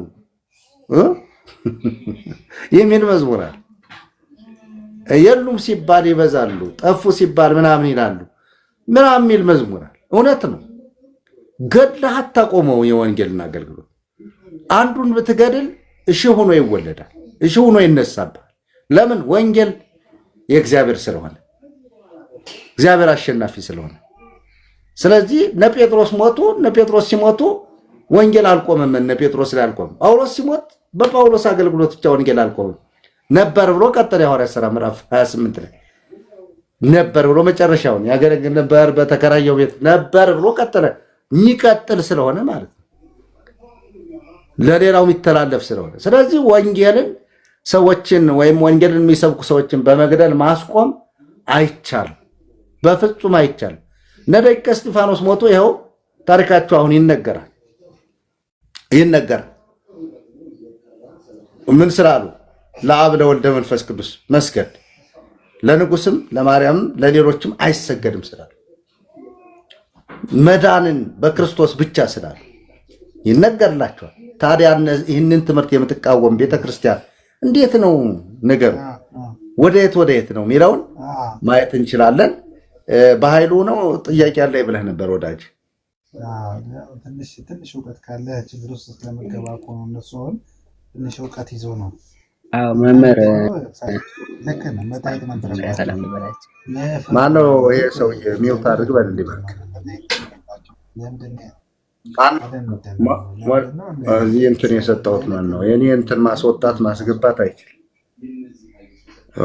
የሚል መዝሙር አለ። የሉም ሲባል ይበዛሉ፣ ጠፉ ሲባል ምናምን ይላሉ። ምናምን የሚል መዝሙራል። እውነት ነው። ገድለህ አታቆመው የወንጌልን አገልግሎት። አንዱን ብትገድል እሺ ሆኖ ይወለዳል፣ እሺ ሆኖ ይነሳባል። ለምን? ወንጌል የእግዚአብሔር ስለሆነ፣ እግዚአብሔር አሸናፊ ስለሆነ። ስለዚህ እነ ጴጥሮስ ሞቱ። እነ ጴጥሮስ ሲሞቱ ወንጌል አልቆመም። እነ ጴጥሮስ ላይ አልቆመም። ጳውሎስ ሲሞት በጳውሎስ አገልግሎት ብቻ ወንጌል አልቆመም። ነበር ብሎ ቀጠለ። የሐዋርያት ሥራ ምዕራፍ 28 ላይ ነበር ብሎ መጨረሻውን ያገለግል ነበር፣ በተከራየው ቤት ነበር ብሎ ቀጠለ። የሚቀጥል ስለሆነ ማለት ነው፣ ለሌላው የሚተላለፍ ስለሆነ። ስለዚህ ወንጌልን ሰዎችን ወይም ወንጌልን የሚሰብኩ ሰዎችን በመግደል ማስቆም አይቻልም፣ በፍጹም አይቻልም። እነ ደቂቀ እስጢፋኖስ ሞቱ። ይኸው ታሪካቸው አሁን ይነገራል። ምን ስላሉ? ለአብ ለወልደ መንፈስ ቅዱስ መስገድ፣ ለንጉስም ለማርያምም ለሌሎችም አይሰገድም ስላሉ፣ መዳንን በክርስቶስ ብቻ ስላሉ ይነገርላቸዋል። ታዲያ ይህንን ትምህርት የምትቃወም ቤተክርስቲያን እንዴት ነው ነገሩ? ወደየት ነው የሚለውን ማየት እንችላለን። በኃይሉ ነው ጥያቄ ያለ ብለህ ነበር ወዳጅ። ትንሽ እውቀት ካለ ችግር ውስጥ ስለመገባ እኮ ነው። እነሱ አሁን ትንሽ እውቀት ይዞ ነው። መምህር ማነው ይሄ ሰውዬ? ሚውት አድርግ በል እንዲበርክ እዚህ እንትን የሰጠሁት ማን ነው? የኔ እንትን ማስወጣት ማስገባት አይችልም።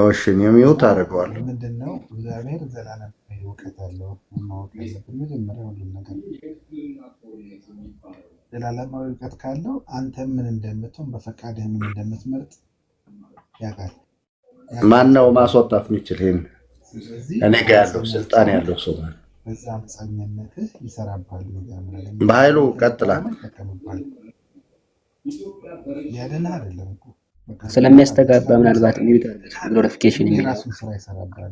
እሺ የሚውት አደርገዋለሁ። ምንድነው? እግዚአብሔር ዘላለም እውቀት አለው። ማወቅ ያለብን መጀመሪያ ሁሉም ነገር ዘላለማዊ እውቀት ካለው አንተ ምን እንደምትሆን በፈቃድህ ምን እንደምትመርጥ ያውቃል። ማነው ማስወጣት የሚችል? ይሄን እኔ ጋር ያለው ስልጣን ያለው ሰው ማለት በዛ አምሳኛነትህ ይሰራባል። በኃይሉ ቀጥላል። ያደና አይደለም እኮ ስለሚያስተጋባ ምናልባት ኖቲፊኬሽን የራሱን ስራ ይሰራባል።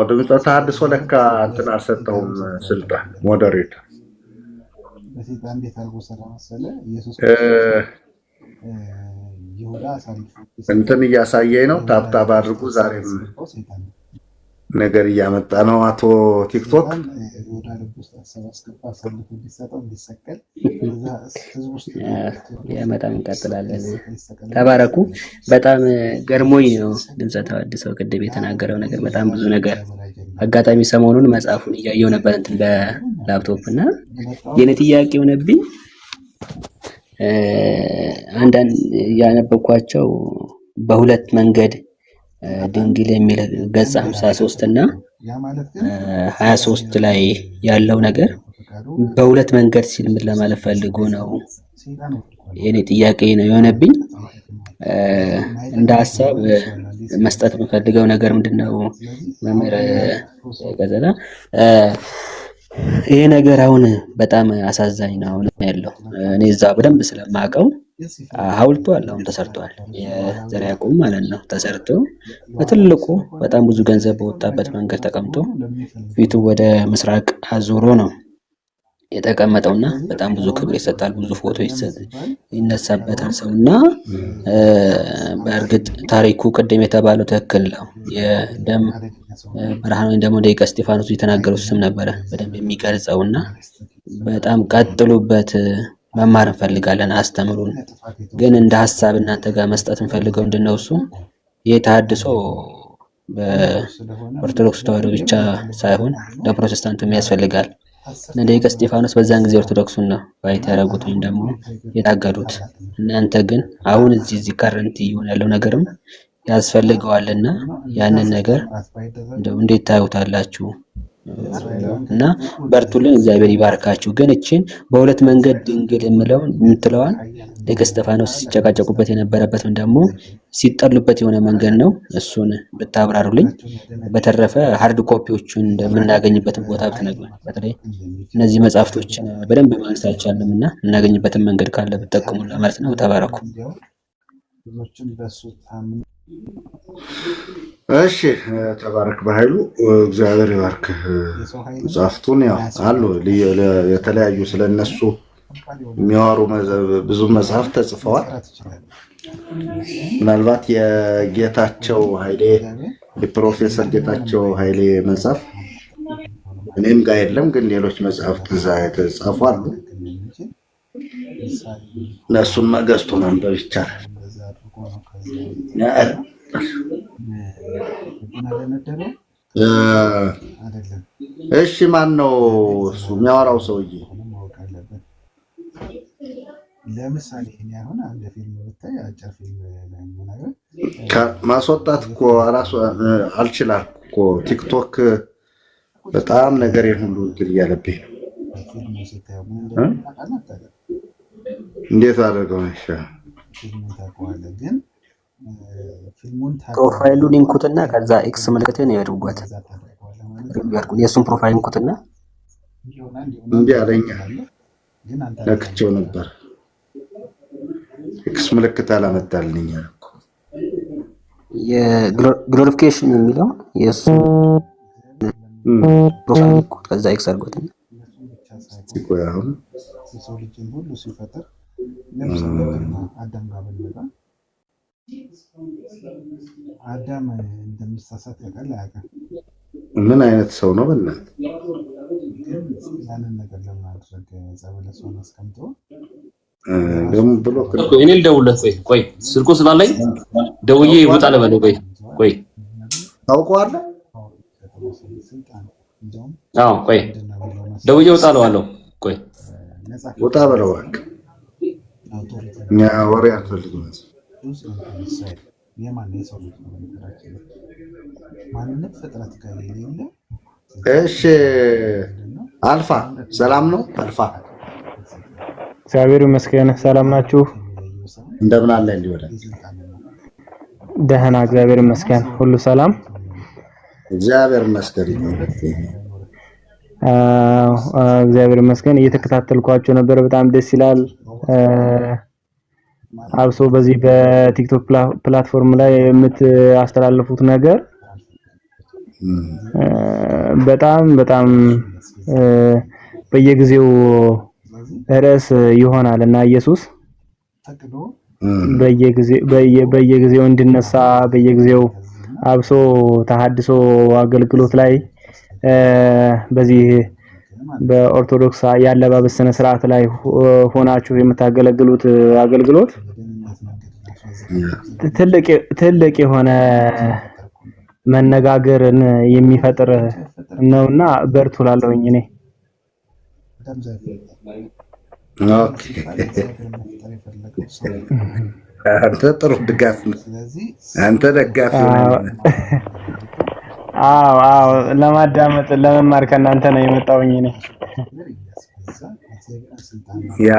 ድምፀ ተሐድሶ ለካ እንትን አልሰጠውም ስልጣን ሞዴሬተር በሰይጣን እንዴት አድርጎ ሰራ መሰለህ? ኢየሱስ ይሁዳ አሳልፎ እንትን እያሳየኝ ነው። ታብታብ አድርጉ። ዛሬም ነገር እያመጣ ነው። አቶ ቲክቶክ በጣም እንቀጥላለን። ተባረኩ። በጣም ገርሞኝ ነው ድምፀ ተሐድሶ ቅድም የተናገረው ነገር በጣም ብዙ ነገር። አጋጣሚ ሰሞኑን መጽሐፉን እያየው ነበር እንትን በላፕቶፕ እና የኔ ጥያቄ ሆነብኝ። አንዳንድ ያነበብኳቸው በሁለት መንገድ ድንግል የሚል ገጽ 53 እና 23 ላይ ያለው ነገር በሁለት መንገድ ሲል ምን ለማለት ፈልጎ ነው? የኔ ጥያቄ ነው የሆነብኝ። እንደ ሀሳብ መስጠት የምፈልገው ነገር ምንድነው? መምህር ገዘላ ይሄ ነገር አሁን በጣም አሳዛኝ ነው። አሁን ያለው እኔ እዛ በደንብ ስለማውቀው ሐውልቱ አለ፣ አሁን ተሰርቷል። የዘርዓ ያዕቆብ ማለት ነው ተሰርቶ በትልቁ በጣም ብዙ ገንዘብ በወጣበት መንገድ ተቀምጦ ፊቱ ወደ ምስራቅ አዙሮ ነው የተቀመጠውና በጣም ብዙ ክብር ይሰጣል፣ ብዙ ፎቶ ይነሳበታል ሰውና በእርግጥ ታሪኩ ቅድም የተባለው ትክክል ነው። የደም ብርሃን ወይም ደግሞ ደቂቀ እስጢፋኖስ የተናገሩት ስም ነበረ በደንብ የሚገልጸውና በጣም ቀጥሉበት፣ መማር እንፈልጋለን፣ አስተምሩን። ግን እንደ ሀሳብ እናንተ ጋር መስጠት እንፈልገው ምንድነው እሱ የተሐድሶ በኦርቶዶክስ ተዋሕዶ ብቻ ሳይሆን ለፕሮቴስታንቱም ያስፈልጋል። ደቂቀ እስጢፋኖስ በዛን ጊዜ ኦርቶዶክሱን ነው ፋይት ያደረጉት ወይም ደግሞ የታገዱት። እናንተ ግን አሁን እዚህ ከረንት እየሆነ ያለው ነገርም ያስፈልገዋልና ያንን ነገር እንደው እንዴት ታዩታላችሁ? እና በርቱልን፣ እግዚአብሔር ይባርካችሁ። ግን እቺን በሁለት መንገድ ድንግል የምትለዋን ደቂቀ እስጢፋኖስ ሲጨቃጨቁበት የነበረበትም ደግሞ ሲጠሉበት የሆነ መንገድ ነው። እሱን ብታብራሩልኝ። በተረፈ ሃርድ ኮፒዎቹን እንደምናገኝበትን ቦታ ብትነግሩኝ። በተለይ እነዚህ መጽሐፍቶችን በደንብ ማግኘት አልቻልንም እና እናገኝበትን መንገድ ካለ ብትጠቁሙን ለማለት ነው። ተባረኩ። እሺ ተባረክ በኃይሉ እግዚአብሔር ይባርክህ። መጽሐፍቱን ያው አሉ የተለያዩ ስለነሱ የሚያወሩ ብዙ መጽሐፍ ተጽፈዋል። ምናልባት የጌታቸው ኃይሌ የፕሮፌሰር ጌታቸው ኃይሌ መጽሐፍ እኔም ጋር የለም፣ ግን ሌሎች መጽሐፍት እዛ የተጻፉ አሉ። እነሱን ገዝቶ ማንበብ ይቻላል። እሺ፣ ማን ነው እሱ የሚያወራው ሰውዬ? ለምሳሌ እኔ አሁን አንድ ፊልም ብታይ አጭር ፊልም ማስወጣት እኮ ራሱ አልችላል እኮ ቲክቶክ በጣም ነገር ሁሉ እንትን እያለብኝ ነው። እንዴት አደረገው? ፕሮፋይሉን ኢንኩትና ከዛ ኤክስ ምልክትን ያድርጓት። የእሱን ፕሮፋይል ኢንኩትና እንዴ አለኛ ነክቼው ነበር። ኤክስ ምልክት አላመጣልኝ እኮ የግሎሪፊኬሽን የሚለው የእሱ ፕሮፋይል ኢንኩት ከዛ ኤክስ አድርጓትና ሲቆይ አሁን የሰው ልጅን ሁሉ ሲፈጥር አዳም ጋር ብንመጣ አዳም እንደሚሳሳት ያውቃል አያውቅም? ምን አይነት ሰው ነው? በእናትህ ያንን ነገር ለማድረግ ጸበለሰውን አስቀምጦ ደግሞ ብሎ እኔ ልደውልለት። ቆይ ስልኩ ስላለኝ ደውዬ ይውጣ ልበለው። ቆይ ታውቀዋለህ? አዎ ቆይ ደውዬ ይውጣ እለዋለሁ። ቆይ ውጣ በለው እባክህ። እኛ ወሬ አልፈልግም። እሺ አልፋ ሰላም ነው? አልፋ እግዚአብሔር ይመስገን። ሰላም ናችሁ? እንደምን አለ? እንዲወደ ደህና እግዚአብሔር ይመስገን። ሁሉ ሰላም እግዚአብሔር ይመስገን። እግዚአብሔር ይመስገን። እየተከታተልኳቸው ነበር። በጣም ደስ ይላል። አብሶ በዚህ በቲክቶክ ፕላትፎርም ላይ የምታስተላልፉት ነገር በጣም በየጊዜው ርዕስ ይሆናል እና ኢየሱስ በየጊዜው እንድነሳ በየጊዜው አብሶ ተሐድሶ አገልግሎት ላይ በዚህ በኦርቶዶክስ ያለባበስ ስነ ስርዓት ላይ ሆናችሁ የምታገለግሉት አገልግሎት ትልቅ የሆነ መነጋገርን የሚፈጥር ነውና በርቱ ላለውኝ እኔ አንተ ጥሩ ድጋፍ ነው። አንተ ደጋፊ ነህ። አዎ ለማዳመጥ ለመማር ከእናንተ ነው የመጣውኝ እኔ። ያ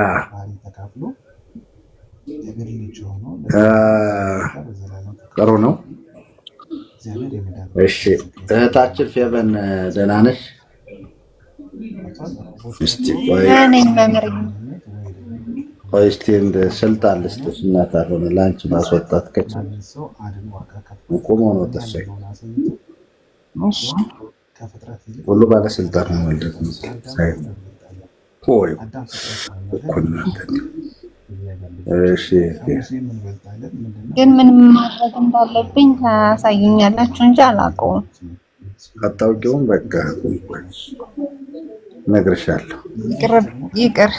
ጥሩ ነው። እሺ እህታችን ፌቨን ደህና ነሽ? እስቲ ቆይ እስቲ እንደ ስልጣን ልስጥሽ እና ካልሆነ ለአንቺ ማስወጣት ከቻለ ቆሞ ነው ተሰይ ሁሉ ባለስልጣን ነው ማለት ነው። እሺ ግን ምን ማድረግ እንዳለብኝ ታሳዩኛላችሁ እንጂ አላውቀውም። አታውቂውም? በቃ እነግርሻለሁ። ይቅር።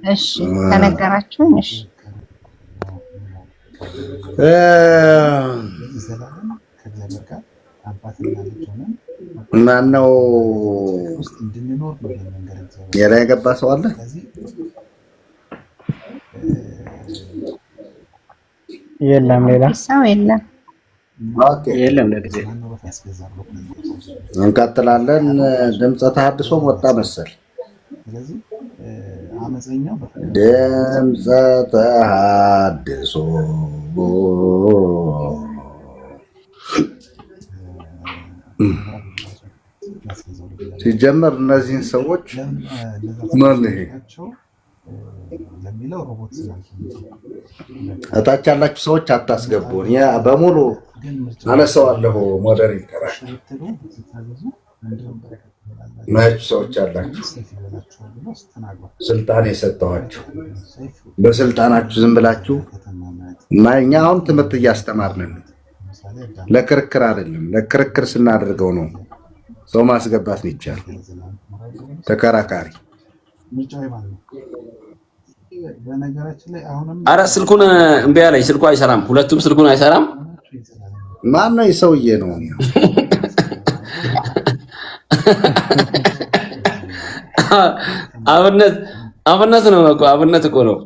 እሺ ተነገራችሁኝ። እሺ ማነው ሌላ የገባ ሰው አለ? የለም፣ ሌላ ሰው የለም። ኦኬ የለም። ለጊዜ እንቀጥላለን። ድምፀ ተሐድሶም ወጣ መሰል። ድምፀ ተሐድሶ ሲጀመር እነዚህን ሰዎች ማን ይሄ እታች ያላችሁ ሰዎች አታስገቡን። ያ በሙሉ አነሳዋለሁ። ሞዴሬተር ማች ሰዎች አላችሁ ስልጣን የሰጠኋችሁ በስልጣናችሁ ዝም ብላችሁ እና እኛ አሁን ትምህርት እያስተማርን ነው። ለክርክር አይደለም። ለክርክር ስናደርገው ነው ሰው ማስገባት ይቻላል። ተከራካሪ አረ ስልኩን እምቢ አለኝ። ስልኩ አይሰራም። ሁለቱም ስልኩን አይሰራም። ማን ነው የሰውዬ ነው? አብነት ነው እኮ አብነት እኮ ነው።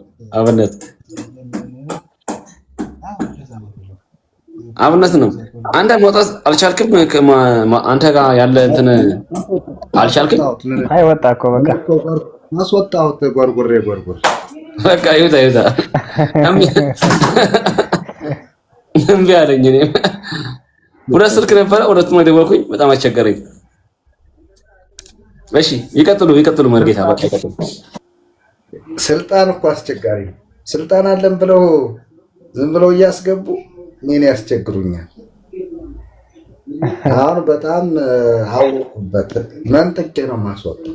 አብነት ነው። አንተ መውጣት አልቻልክም። አንተ ጋር ያለ እንትን አልቻልክም። አይ ወጣ እኮ በቃ ማስወጣሁት። ጎርጎሬ በቃ ይውጣ። እምቢ አለኝ። እኔ ሁለት ስልክ ነበረ፣ ሁለቱም ደወልኩኝ። በጣም አስቸገረኝ። እሺ ይቀጥሉ መርጌታ በቃ ይቀጥሉ። ስልጣን እኮ አስቸጋሪ ነው። ስልጣን አለን ብለው ዝም ብለው እያስገቡ እኔን ያስቸግሩኛል። አሁን በጣም አወቁበት። መንጥቄ ነው ማስወጣው።